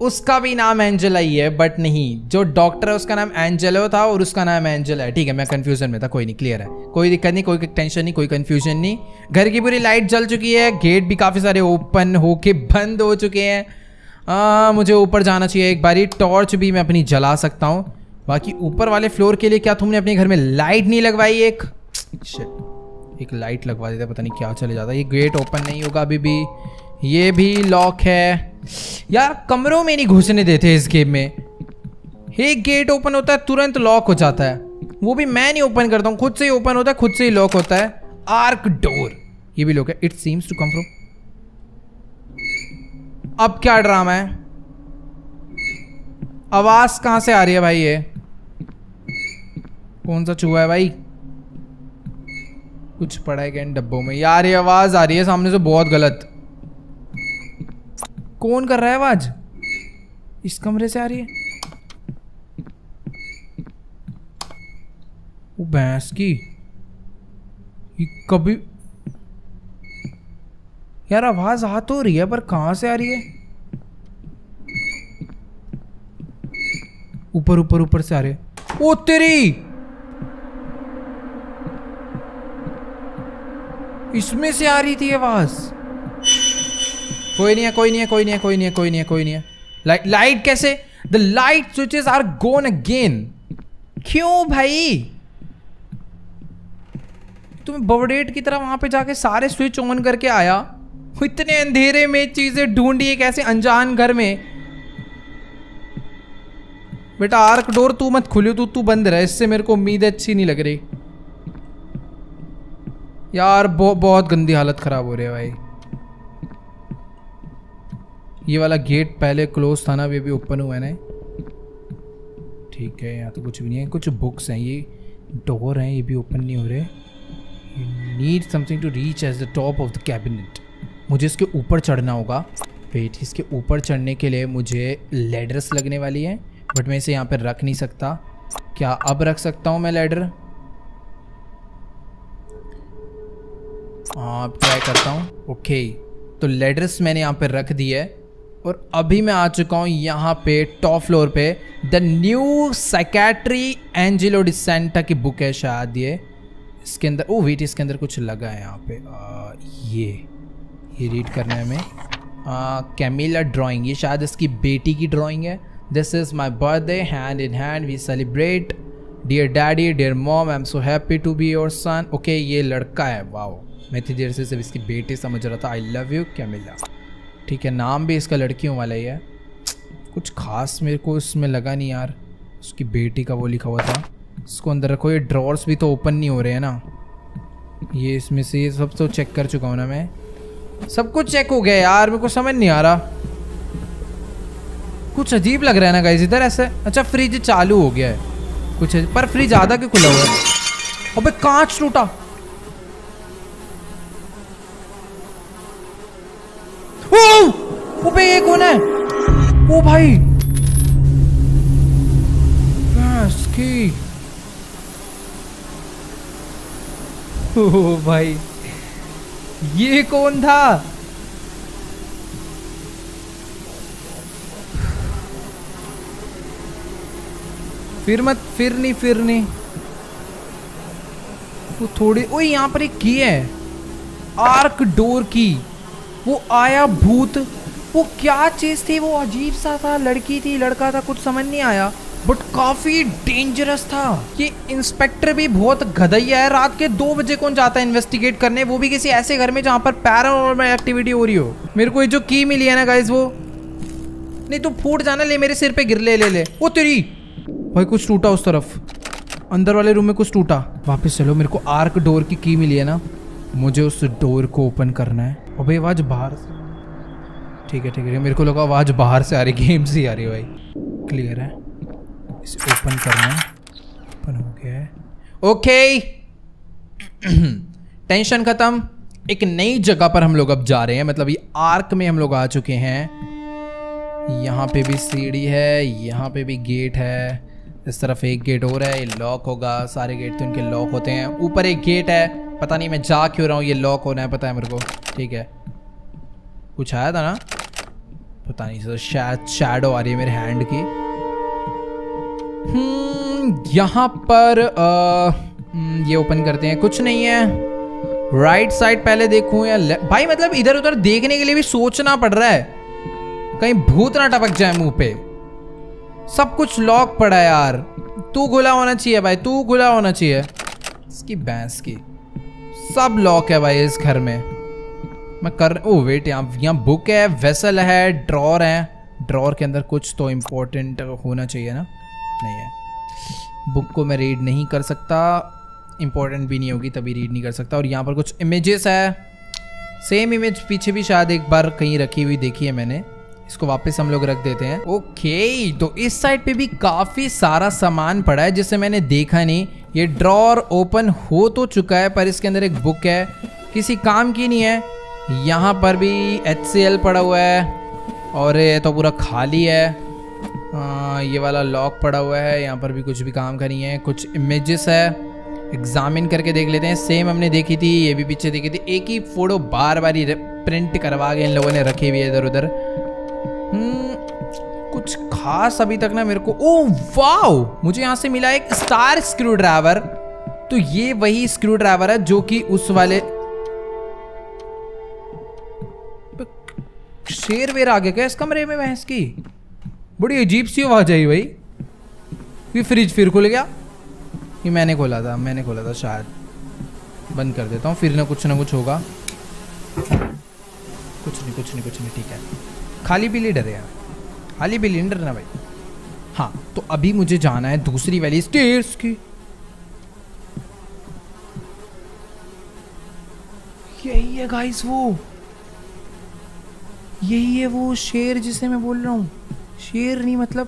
उसका भी नाम एंजेला ही है। बट नहीं, जो डॉक्टर है उसका नाम एंजेलो था और उसका नाम एंजेला है। ठीक है, मैं कंफ्यूजन में था, कोई नहीं, क्लियर है, कोई दिक्कत नहीं, कोई टेंशन नहीं, कोई कंफ्यूजन नहीं। घर की पूरी लाइट जल चुकी है, गेट भी काफ़ी सारे ओपन होके बंद हो चुके हैं। मुझे ऊपर जाना चाहिए एक बारी। टॉर्च भी मैं अपनी जला सकता हूँ। बाकी ऊपर वाले फ्लोर के लिए क्या तुमने अपने घर में लाइट नहीं लगवाई? एक लाइट लगवा देते, पता नहीं क्या चले जाता। ये गेट ओपन नहीं होगा अभी भी, ये भी लॉक है यार। कमरों में नहीं घुसने देते इस गेम में। एक गेट ओपन होता है तुरंत लॉक हो जाता है, वो भी मैं नहीं ओपन करता हूँ, खुद से ही ओपन होता है, खुद से ही लॉक होता है। आर्क डोर, ये भी लॉक है। It seems to come from. अब क्या ड्रामा है? आवाज कहां से आ रही है भाई? ये कौन सा चूहा है भाई? कुछ पड़ा है क्या इन डब्बों में? यार ये आवाज आ रही है सामने से बहुत गलत। कौन कर रहा है आवाज? इस कमरे से आ रही है। वो भैंस की, ये कभी यार आवाज आ तो रही है पर कहां से आ रही है? ऊपर से आ रही है। ओ तेरी, इसमें से आ रही थी आवाज। कोई नहीं है। लाइट कैसे? The light switches are gone again. क्यों भाई? तुम्हें बवडेट की तरह वहां पे जाके सारे स्विच ऑन करके आया, इतने अंधेरे में चीजें ढूंढी एक ऐसे अनजान घर में। बेटा आर्क डोर तू मत खोलियो, तू बंद रहा, इससे मेरे को उम्मीद अच्छी नहीं लग रही यार। बहुत गंदी हालत खराब हो रही है भाई। ये वाला गेट पहले क्लोज था ना, अभी ओपन हुआ है ना। ठीक है, यहाँ तो कुछ भी नहीं है। कुछ बुक्स हैं, ये डोर हैं, ये भी ओपन नहीं हो रहे। You need something to reach as the top of the cabinet. मुझे इसके ऊपर चढ़ना होगा। वेट, इसके ऊपर चढ़ने के लिए मुझे लैडर्स लगने वाली है, बट मैं इसे यहाँ पर रख नहीं सकता। क्या अब रख सकता हूँ मैं लैडर? हाँ, अब ट्राई करता हूँ। ओके, तो लैडर्स मैंने यहाँ पर रख दी है और अभी मैं आ चुका हूँ यहाँ पे टॉप फ्लोर पे। द न्यू साइकेट्री एंजेलो डिसेंटा की बुक है शायद ये। इसके अंदर, ओ वेट, इसके अंदर कुछ लगा है यहाँ पे। ये रीड करना है हमें। कैमिला ड्राइंग, ये शायद इसकी बेटी की ड्राइंग है। This is my birthday, hand in hand we celebrate, dear daddy, dear mom, I am so happy to be your son. Okay, ये लड़का है। वाओ, मैं इतनी देर से सिर्फ इसकी बेटी समझ रहा था। I love you Camila. ठीक है, नाम भी इसका लड़कियों वाला ही है। कुछ खास मेरे को इसमें लगा नहीं यार। उसकी बेटी का वो लिखा हुआ था। इसको अंदर रखो। ये ड्रॉर्स भी तो ओपन नहीं हो रहे हैं ना। ये इसमें से ये सब तो चेक कर चुका हूँ ना मैं। सब कुछ चेक हो गया यार, मेरे को समझ नहीं आ रहा। कुछ अजीब लग रहा है ना गाइस इधर ऐसे। अच्छा, फ्रिज चालू हो गया है कुछ, पर फ्रिज आधा क्यों खुला हुआ है? अबे कांच टूटा। ओ बे ये कौन है? ओ भाई की ओ भाई ये कौन था? फिर नहीं वो थोड़ी। ओए यहाँ पर एक की है, आर्क डोर की। वो आया भूत, वो क्या चीज थी? वो अजीब सा था, लड़की थी लड़का था, कुछ समझ नहीं आया, बट काफी डेंजरस था। ये इंस्पेक्टर भी बहुत गधैया है। रात के 2 बजे कौन जाता है इन्वेस्टिगेट करने, वो भी किसी ऐसे घर में जहां पर पैरानॉर्मल एक्टिविटी हो रही हो। मेरे को ये जो की मिली है ना गाइस, वो नहीं तो फूट जाना। ले मेरे सिर पे गिर, ले वो तेरी भाई। कुछ टूटा उस तरफ, अंदर वाले रूम में कुछ टूटा। वापस चलो, मेरे को आर्क डोर की की मिली है ना, मुझे उस डोर को ओपन करना है। और भाई आवाज बाहर से, ठीक है, मेरे को लगा आवाज बाहर से आ रही, गेम से आ रही है भाई। क्लियर है, इसे ओपन करना है। ओपन हो गया है, ओके। टेंशन खत्म। एक नई जगह पर हम लोग अब जा रहे हैं, मतलब ये आर्क में हम लोग आ चुके हैं। यहाँ पे भी सीढ़ी है, यहाँ पे भी गेट है, इस तरफ एक गेट और है, ये लॉक होगा। सारे गेट तो इनके लॉक होते हैं। ऊपर एक गेट है, पता नहीं मैं जा क्यों रहा हूँ, ये लॉक होना है पता है मेरे को। ठीक है, कुछ आया था ना, पता नहीं सर, शायद शैडो आ रही है मेरे हैंड की। यहाँ पर ये ओपन करते हैं, कुछ नहीं है। राइट साइड पहले देखूं या भाई, मतलब इधर उधर देखने के लिए भी सोचना पड़ रहा है, कहीं भूत ना टपक जाए मुंह पे। सब कुछ लॉक पड़ा है यार। तू खुला होना चाहिए भाई, तू खुला होना चाहिए। इसकी भैंस की, सब लॉक है भाई इस घर में। मैं कर, ओ वेट, यहाँ बुक है, वेसल है, ड्रॉर है। ड्रॉर के अंदर कुछ तो इम्पोर्टेंट होना चाहिए ना, नहीं है। बुक को मैं रीड नहीं कर सकता, इम्पोर्टेंट भी नहीं होगी तभी रीड नहीं कर सकता। और यहाँ पर कुछ इमेजेस है, सेम इमेज पीछे भी शायद एक बार कहीं रखी हुई देखी है मैंने। इसको वापस हम लोग रख देते हैं। ओके, तो इस साइड पे भी काफी सारा सामान पड़ा है जिसे मैंने देखा नहीं। ये ड्रॉर ओपन हो तो चुका है, पर इसके अंदर एक बुक है, किसी काम की नहीं है। यहाँ पर भी HCl पड़ा हुआ है, और ये तो पूरा खाली है। ये वाला लॉक पड़ा हुआ है, यहाँ पर भी कुछ भी काम का नहीं है। कुछ इमेजेस है, एग्जामिन करके देख लेते हैं। सेम हमने देखी थी, ये भी पीछे देखी थी। एक ही फोटो बार बार ही प्रिंट करवा के इन लोगों ने रखी हुई है इधर उधर। कुछ खास अभी तक ना मेरे को। ओह वाओ, मुझे यहाँ से मिला एक स्टार स्क्रू ड्राइवर। तो ये वही स्क्रू ड्राइवर है जो कि उस वाले शेर वेर आ गया क्या इस कमरे में? भैंस की बड़ी अजीब सी आवाज आई भाई। ये फ्रिज फिर खुल गया, ये मैंने खोला था शायद। बंद कर देता हूँ, फिर ना कुछ होगा। कुछ नहीं, ठीक है। खाली बिल्ली डरे यार, खाली बिल्ली नहीं डरना भाई। हाँ, तो अभी मुझे जाना है दूसरी वाली स्टेयर्स की। यही है गाइस, यही है वो शेर जिसे मैं बोल रहा हूँ। शेर नहीं, मतलब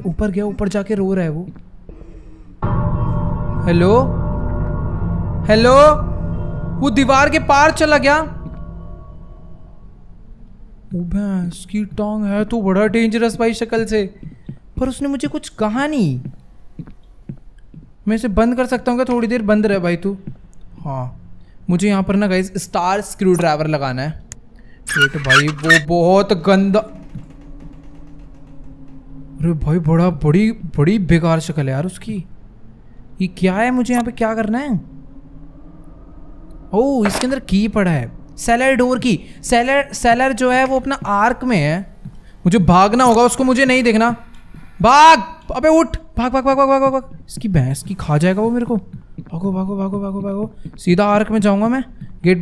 ऊपर गया, ऊपर जाके रो रहा है वो। हेलो, वो दीवार के पार चला गया। भैंस की टांग है तो बड़ा डेंजरस भाई शक्ल से, पर उसने मुझे कुछ कहा नहीं। मैं इसे बंद कर सकता हूँ क्या? थोड़ी देर बंद रहे भाई तू। हाँ, मुझे यहाँ पर ना गाइस स्टार स्क्रू ड्राइवर लगाना है। वेट भाई, वो बहुत गंदा। अरे भाई, बड़ी बेकार शक्ल है यार उसकी। ये क्या है? मुझे यहाँ पे क्या करना है? ओह, इसके अंदर की पड़ा है, सेलर डोर की। सेलर जो है वो अपना आर्क में है। मुझे भागना होगा, उसको मुझे नहीं देखना। भाग, अबे उठ, भाग। इसकी भैंस की, खा जाएगा वो मेरे को। भागो, सीधा आर्क में जाऊंगा मैं। गेट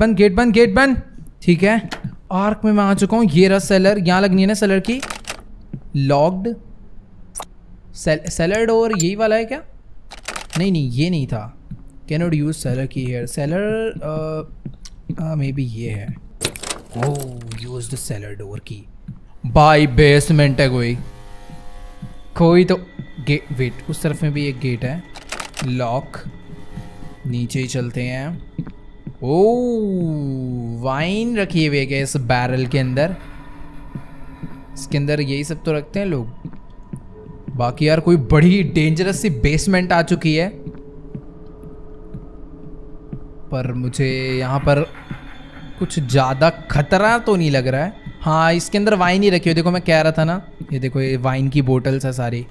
बंद। ठीक है, आर्क में मैं आ चुका हूँ। ये रहा सेलर, यहाँ लगनी है ना सेलर की। लॉक्ड सेलर डोर, यही वाला है क्या? नहीं, ये नहीं था। कैन नॉट यूज सेलर की हेयर। सेलर मे बी ये है। ओह, यूज द सेलर डोर की। बाय बेसमेंट है कोई तो गेट। वेट, उस तरफ में भी एक गेट है, लॉक। नीचे ही चलते हैं। ओ वाइन रखी हुई है इस बैरल के अंदर। इसके अंदर यही सब तो रखते हैं लोग। बाकी यार कोई बड़ी डेंजरस सी बेसमेंट आ चुकी है, पर मुझे यहाँ पर कुछ ज़्यादा खतरा तो नहीं लग रहा है। हाँ इसके अंदर वाइन ही रखी हुई, देखो मैं कह रहा था ना, ये देखो ये वाइन की बोतल्स है सारी।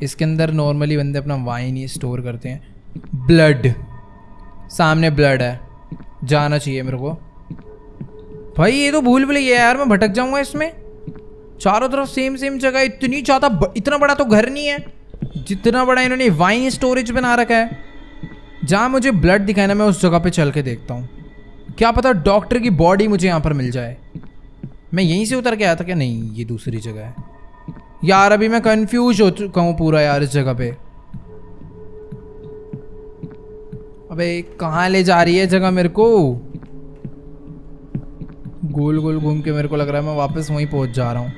इसके अंदर नॉर्मली बंदे अपना वाइन ही स्टोर करते हैं। ब्लड, सामने ब्लड है, जाना चाहिए मेरे को। भाई ये तो भूल भुलैया है यार, मैं भटक जाऊंगा इसमें। चारों तरफ सेम सेम जगह, इतनी ज़्यादा इतना बड़ा तो घर नहीं है जितना बड़ा इन्होंने वाइन स्टोरेज बना रखा है। जहाँ मुझे ब्लड दिखाए ना, मैं उस जगह पे चल के देखता हूँ, क्या पता डॉक्टर की बॉडी मुझे यहाँ पर मिल जाए। मैं यहीं से उतर के आया था क्या? नहीं ये दूसरी जगह है यार। अभी मैं कंफ्यूज हो चुका हूँ पूरा यार इस जगह पे। अबे कहाँ ले जा रही है जगह मेरे को? गोल गोल घूम के मेरे को लग रहा है मैं वापस वहीं पहुंच जा रहा हूँ।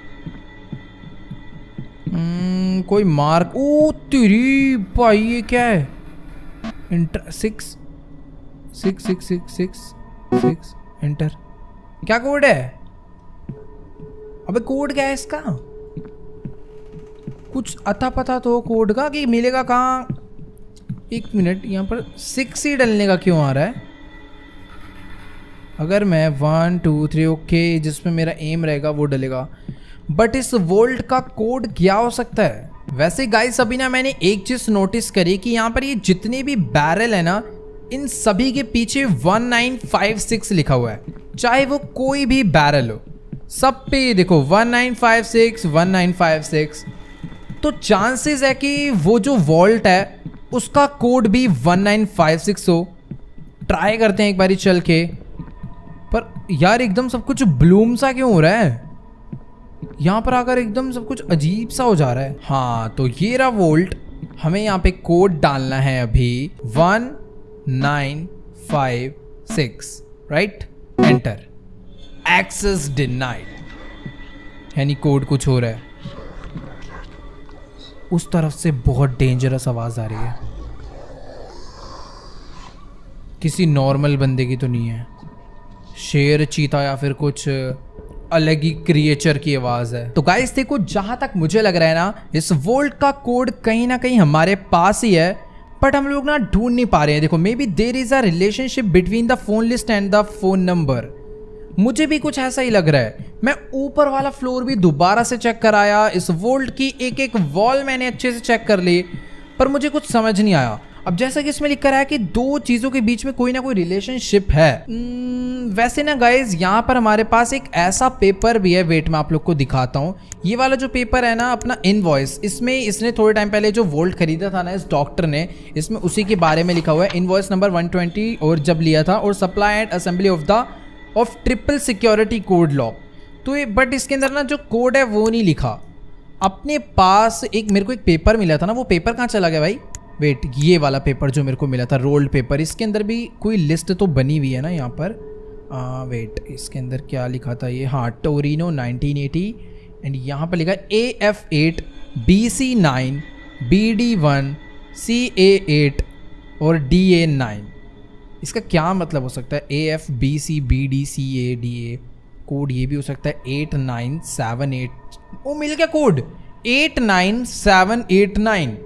कोई मार्क, ओ तेरी भाई ये क्या है? Inter 6 6 6 6 6 6 enter. क्या कोड है? अबे कोड क्या है इसका? कुछ अता पता तो कोड का कि मिलेगा कहाँ? एक मिनट, यहाँ पर 6 ही डलने का क्यों आ रहा है? अगर मैं 1 2 3 ओके जिसमें मेरा एम रहेगा वो डलेगा, बट इस वोल्ट का कोड क्या हो सकता है? वैसे गाइस अभी ना मैंने एक चीज नोटिस करी कि यहाँ पर ये जितने भी बैरल है ना, इन सभी के पीछे 1956 लिखा हुआ है, चाहे वो कोई भी बैरल हो। सब पे ये देखो 1956 1956। तो चांसेस है कि वो जो वॉल्ट है उसका कोड भी 1956 हो। ट्राई करते हैं एक बारी चल के। पर यार एकदम सब कुछ ब्लूम सा क्यों हो रहा है? यहाँ पर आकर एकदम सब कुछ अजीब सा हो जा रहा है। हाँ तो ये रहा वोल्ट। हमें यहाँ पे कोड डालना है अभी 1956, राइट? एंटर। एक्सेस डिनाइड, यानी कोड कुछ हो रहा है। उस तरफ से बहुत डेंजरस आवाज आ रही है, किसी नॉर्मल बंदे की तो नहीं है। शेर, चीता या फिर कुछ अलग ही क्रिएचर की आवाज है। तो गाइस देखो, जहां तक मुझे लग रहा है ना, इस वोल्ट का कोड कहीं ना कहीं हमारे पास ही है, बट हम लोग ना ढूंढ नहीं पा रहे हैं। देखो may be there is a relationship between the phone list and the phone number. मुझे भी कुछ ऐसा ही लग रहा है। मैं ऊपर वाला फ्लोर भी दोबारा से चेक कराया, इस वोल्ट की एक एक वॉल मैंने अच्छे से चेक कर ली, पर मुझे कुछ समझ नहीं आया। अब जैसा कि इसमें लिखा है कि दो चीज़ों के बीच में कोई ना कोई रिलेशनशिप है। वैसे ना गाइज यहाँ पर हमारे पास एक ऐसा पेपर भी है, वेट मैं आप लोग को दिखाता हूँ। ये वाला जो पेपर है ना, अपना इनवॉइस, इसमें इसने थोड़े टाइम पहले जो वोल्ट खरीदा था ना इस डॉक्टर ने, इसमें उसी के बारे में लिखा हुआ है। इनवॉइस नंबर 120 और जब लिया था, और supply and assembly of triple security code lock. तो ये बट इसके अंदर ना जो कोड है वो नहीं लिखा। अपने पास एक मेरे को एक पेपर मिला था ना, वो पेपर कहाँ चला गया भाई? वेट, ये वाला पेपर जो मेरे को मिला था, रोल्ड पेपर, इसके अंदर भी कोई लिस्ट तो बनी हुई है ना यहाँ पर। वेट, इसके अंदर क्या लिखा था ये? हाँ, टोरिनो 1980, एंड यहाँ पर लिखा AF8 BC9 BD1 CA8 और DA9। इसका क्या मतलब हो सकता है? AF BC BD CA DA। Code ये भी हो सकता है 8978। ओ मिल गया कोड, 89789।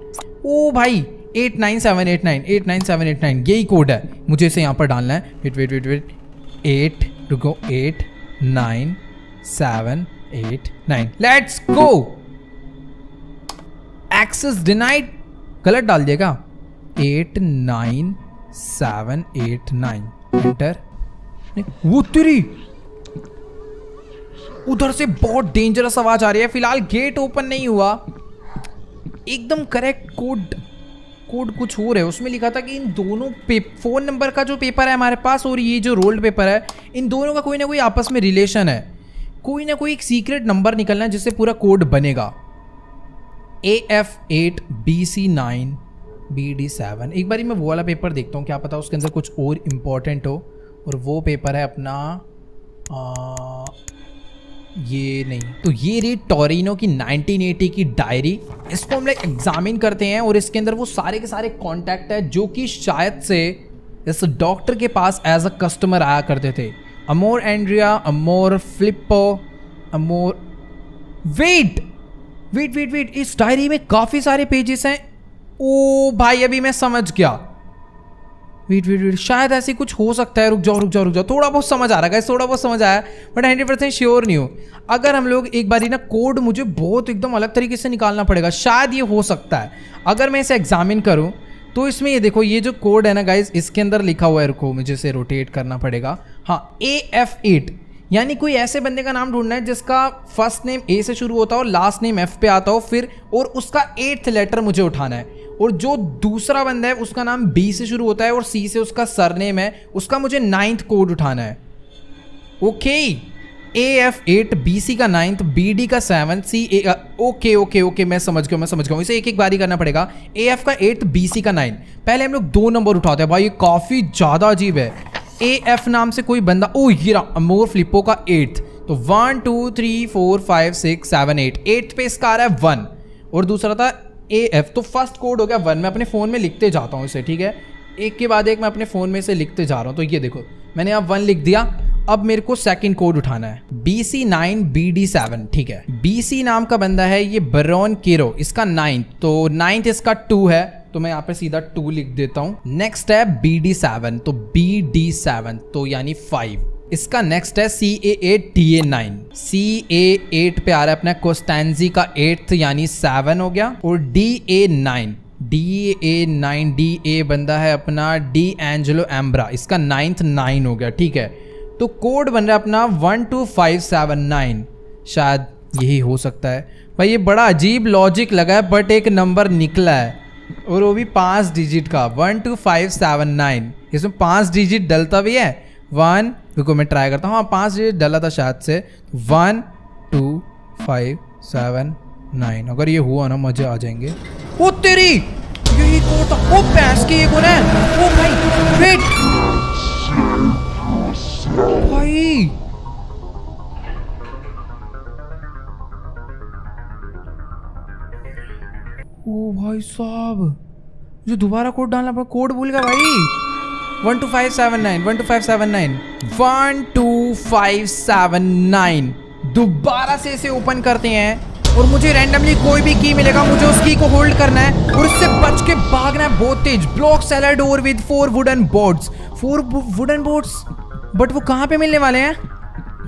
ओ भाई 89789, 89789 यही कोड है। मुझे इसे यहाँ पर डालना है। Wait wait wait wait, 89789, let's go. Access denied, गलत डाल दिएगा। 89789 एंटर। वो तेरी, उधर से बहुत डेंजरस आवाज आ रही है। फिलहाल गेट ओपन नहीं हुआ। एकदम करेक्ट कोड कुछ और है। उसमें लिखा था कि इन दोनों फोन नंबर का जो पेपर है हमारे पास और ये जो रोल्ड पेपर है, इन दोनों का कोई ना कोई आपस में रिलेशन है। कोई ना कोई एक सीक्रेट नंबर निकलना है जिससे पूरा कोड बनेगा। AF8 BC9 BD7। एक बारी मैं वो वाला पेपर देखता हूँ, क्या पता उसके अंदर कुछ और इम्पोर्टेंट हो। और वो पेपर है अपना ये नहीं तो ये रही टोरिनो की 1980 की डायरी। इसको हम लोग एग्जामिन करते हैं और इसके अंदर वो सारे के सारे कॉन्टैक्ट है जो कि शायद से इस डॉक्टर के पास एज अ कस्टमर आया करते थे। Amor Andrea, Amor Flippo, Amor. Wait wait wait wait, इस डायरी में काफी सारे पेजेस हैं। ओ भाई अभी मैं समझ गया। वेट वेट वेट, शायद ऐसे कुछ हो सकता है। रुक जाओ, थोड़ा बहुत समझ आ रहा है, थोड़ा बहुत समझ आया, बट 100% श्योर नहीं हूँ। अगर हम लोग एक बारी ना कोड मुझे बहुत एकदम अलग तरीके से निकालना पड़ेगा, शायद ये हो सकता है। अगर मैं इसे एग्जामिन करूँ तो इसमें ये देखो, ये जो कोड है ना गाइज, इसके अंदर लिखा हुआ है, रुको मुझे इसे रोटेट करना पड़ेगा। हाँ, AF8, यानी कोई ऐसे बंदे का नाम ढूंढना है जिसका फर्स्ट नेम A से शुरू होता हो, लास्ट नेम F पे आता हो, फिर और उसका 8th लेटर मुझे उठाना है। और जो दूसरा बंदा है उसका नाम B से शुरू होता है और C से उसका सरनेम है, उसका मुझे 9th कोड उठाना है। ओके, AF8, BC का 9th, BD का 7th, CA ओके मैं समझ गया। इसे एक एक बारी करना पड़ेगा। AF का 8th, BC का 9। पहले हम लोग 2 नंबर उठाते हैं। भाई ये काफी ज्यादा अजीब है। AF नाम से कोई बंदा, ओ ये रहा, अमोर फ्लिप्पो का 8th। तो 1 2 3 4 5 6 7 8, 8th पे इसका आ रहा है 1 और दूसरा था AF। तो फर्स्ट कोड हो गया 1। मैं अपने फ़ोन में लिखते जाता हूँ इसे, ठीक है, एक के बाद एक मैं अपने फ़ोन में इसे लिखते जा रहा हूँ। तो ये देखो मैंने यहाँ 1 लिख दिया। अब मेरे को सेकंड कोड उठाना है, BC9 BD7, ठीक है। BC नाम का बंदा है ये बरॉन केरो, इसका 9th, तो 9th इसका 2 है, तो मैं यहाँ पे सीधा 2 लिख देता हूँ। नेक्स्ट है BD7, तो BD7 तो यानी 5। इसका नेक्स्ट है CA8 DA9, CA8 पे आ रहा है अपना कोस्टेंजी का 8th यानी 7 हो गया। और DA9 DA बंदा है अपना डी एंजेलो एम्ब्रा, इसका 9th 9 हो गया, ठीक है। तो कोड बन रहा है अपना 12579, शायद यही हो सकता है। भाई ये बड़ा अजीब लॉजिक लगा है, बट एक नंबर निकला है और वो भी 5 डिजिट का, 12579। इसमें 5 डिजिट डलता भी है। 1, रुको मैं ट्राई करता हूँ। हाँ 5 डिजिट डला था शायद से। 1 2 5 7 9, अगर ये हुआ ना मजे आ जाएंगे। ओ तेरी, यही कोड था। ओ भैंस की, ये कौन है? ओ भाई वेट भाई, ओ भाई साहब, मुझे दोबारा कोड डालना पड़ा। कोड भूल गया भाई। 12579 12579 12579। दोबारा से इसे ओपन करते हैं और मुझे रैंडमली कोई भी की मिलेगा, मुझे उस की को होल्ड करना है और उससे बच के भागना है बहुत तेज। Block cellar door with 4 wooden boards, 4 wooden boards, but वो कहाँ पे मिलने वाले हैं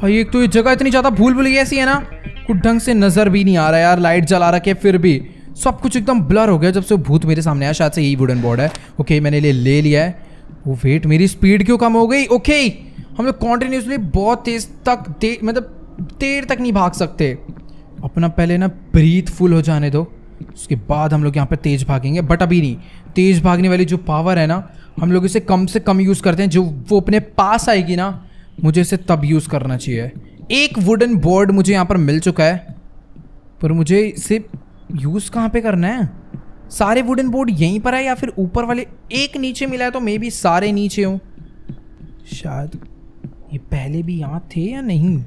भाई? एक तो ये जगह इतनी ज्यादा भूल भुलैया ऐसी है ना, कुछ ढंग से नजर भी नहीं आ रहा है यार। लाइट जला रखे फिर भी सब कुछ एकदम ब्लर हो गया जब से वो भूत मेरे सामने आया। शायद से यही वुडन बोर्ड है। ओके मैंने ले लिया है। वो वेट, मेरी स्पीड क्यों कम हो गई? ओके हम लोग कॉन्टिन्यूसली बहुत तेज तक मतलब देर तक नहीं भाग सकते। अपना पहले ना ब्रीथ फुल हो जाने दो, उसके बाद हम लोग यहाँ पे तेज भागेंगे। बट अभी नहीं, तेज भागने वाली जो पावर है ना, हम लोग इसे कम से कम यूज़ करते हैं। जो वो अपने पास आएगी ना, मुझे इसे तब यूज़ करना चाहिए। एक वुडन बोर्ड मुझे यहाँ पर मिल चुका है, पर मुझे इसे यूज़ कहाँ पे करना है? सारे वुडन बोर्ड यहीं पर है या फिर ऊपर वाले? एक नीचे मिला है तो मे बी सारे नीचे हों शायद। ये पहले भी यहाँ थे या नहीं?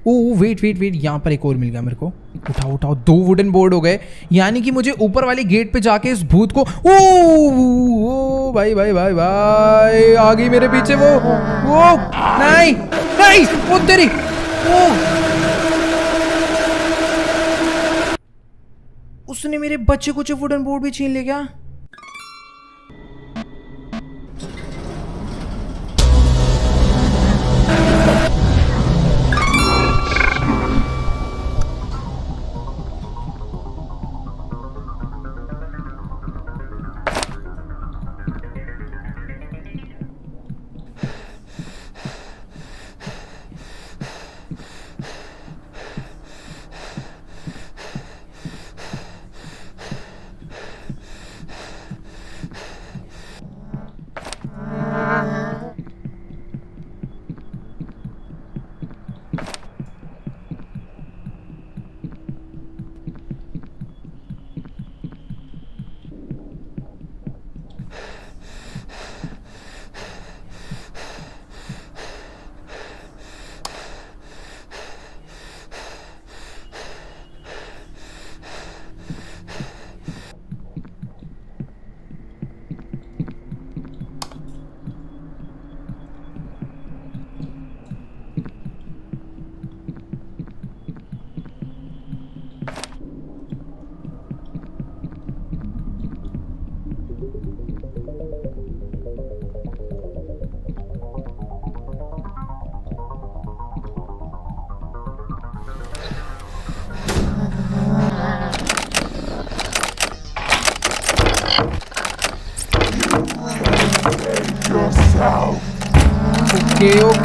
ओ वेट, यहाँ पर एक और मिल गया मेरे को। उठाओ 2 वुडन बोर्ड हो गए, यानी कि मुझे ऊपर वाली गेट पे जाके इस भूत को ओ भाई आ गई मेरे पीछे वो नहीं वो तेरी उसने मेरे बच्चे कुछ वुडन बोर्ड भी छीन ले क्या?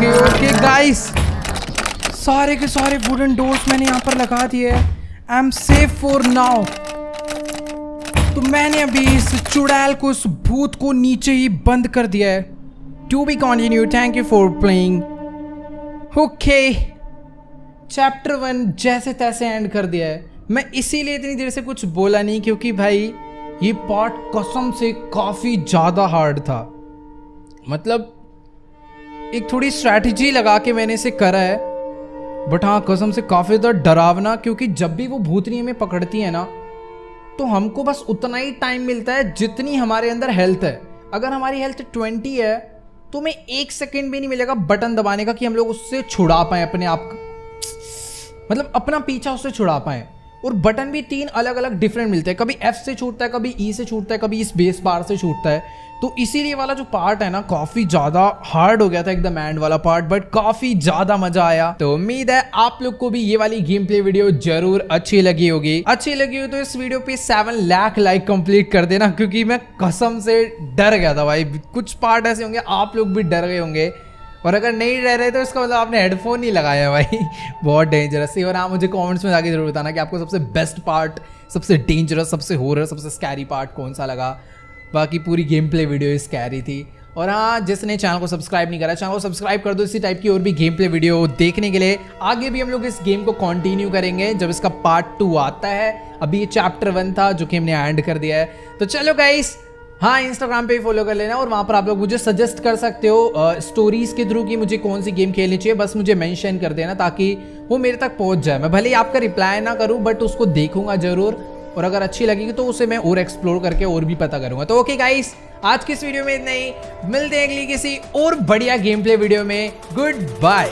ओके गाइस, सारे के सारे वुडन डोर्स मैंने यहाँ पर लगा दिए हैं। I am safe for now. तो मैंने अभी इस चुड़ैल को, इस भूत को नीचे ही बंद कर दिया है। To be continue, thank you for playing. Okay, chapter 1 जैसे तैसे एंड कर दिया है। मैं इसीलिए इतनी देर से कुछ बोला नहीं, क्योंकि भाई ये पार्ट कसम से काफ़ी ज़्यादा हार्ड था। मतलब एक थोड़ी स्ट्रैटेजी लगा के मैंने इसे करा है, बट हाँ कसम से काफ़ी ज़्यादा डरावना, क्योंकि जब भी वो भूतनी हमें पकड़ती है ना, तो हमको बस उतना ही टाइम मिलता है जितनी हमारे अंदर हेल्थ है। अगर हमारी हेल्थ 20 है तो हमें 1 सेकेंड भी नहीं मिलेगा बटन दबाने का कि हम लोग उससे छुड़ा पाएँ अपने आप, मतलब अपना पीछा उससे छुड़ा पाएँ। और बटन भी 3 अलग अलग डिफरेंट मिलते हैं, कभी F से छूटता है, कभी E से छूटता है, कभी इस बेस बार से छूटता है। तो इसीलिए वाला जो पार्ट है ना काफ़ी ज़्यादा हार्ड हो गया था एकदम एंड वाला पार्ट, बट काफ़ी ज़्यादा मज़ा आया। तो उम्मीद है आप लोग को भी ये वाली गेम प्ले वीडियो जरूर अच्छी लगी होगी। अच्छी लगी हो तो इस वीडियो पे 7 लाख लाइक कंप्लीट कर देना, क्योंकि मैं कसम से डर गया था भाई। कुछ पार्ट ऐसे होंगे आप लोग भी डर गए होंगे, और अगर नहीं रह रहे तो इसका मतलब आपने हेडफोन नहीं लगाया भाई। बहुत डेंजरस है। और आप मुझे कमेंट्स में जाके जरूर बताना कि आपको सबसे बेस्ट पार्ट, सबसे डेंजरस, सबसे हॉरर, सबसे स्कैरी पार्ट कौन सा लगा। बाकी पूरी गेम प्ले वीडियो स्कैरी थी। और हाँ, जिसने चैनल को सब्सक्राइब नहीं करा, चैनल को सब्सक्राइब कर दो इसी टाइप की और भी गेम प्ले वीडियो देखने के लिए। आगे भी हम लोग इस गेम को कंटिन्यू करेंगे जब इसका पार्ट 2 आता है। अभी ये चैप्टर 1 था जो कि हमने एंड कर दिया है। तो चलो गाइस, हाँ इंस्टाग्राम पे ही फॉलो कर लेना, और वहाँ पर आप लोग मुझे सजेस्ट कर सकते हो स्टोरीज के थ्रू कि मुझे कौन सी गेम खेलनी चाहिए। बस मुझे मेंशन कर देना ताकि वो मेरे तक पहुँच जाए। मैं भले ही आपका रिप्लाई ना करूँ, बट उसको देखूंगा जरूर, और अगर अच्छी लगेगी तो उसे मैं और एक्सप्लोर करके और भी पता करूंगा। तो ओके गाइस, आज की इस वीडियो में इतना ही। मिलते हैं अगली किसी और बढ़िया गेम प्ले वीडियो में। Good bye.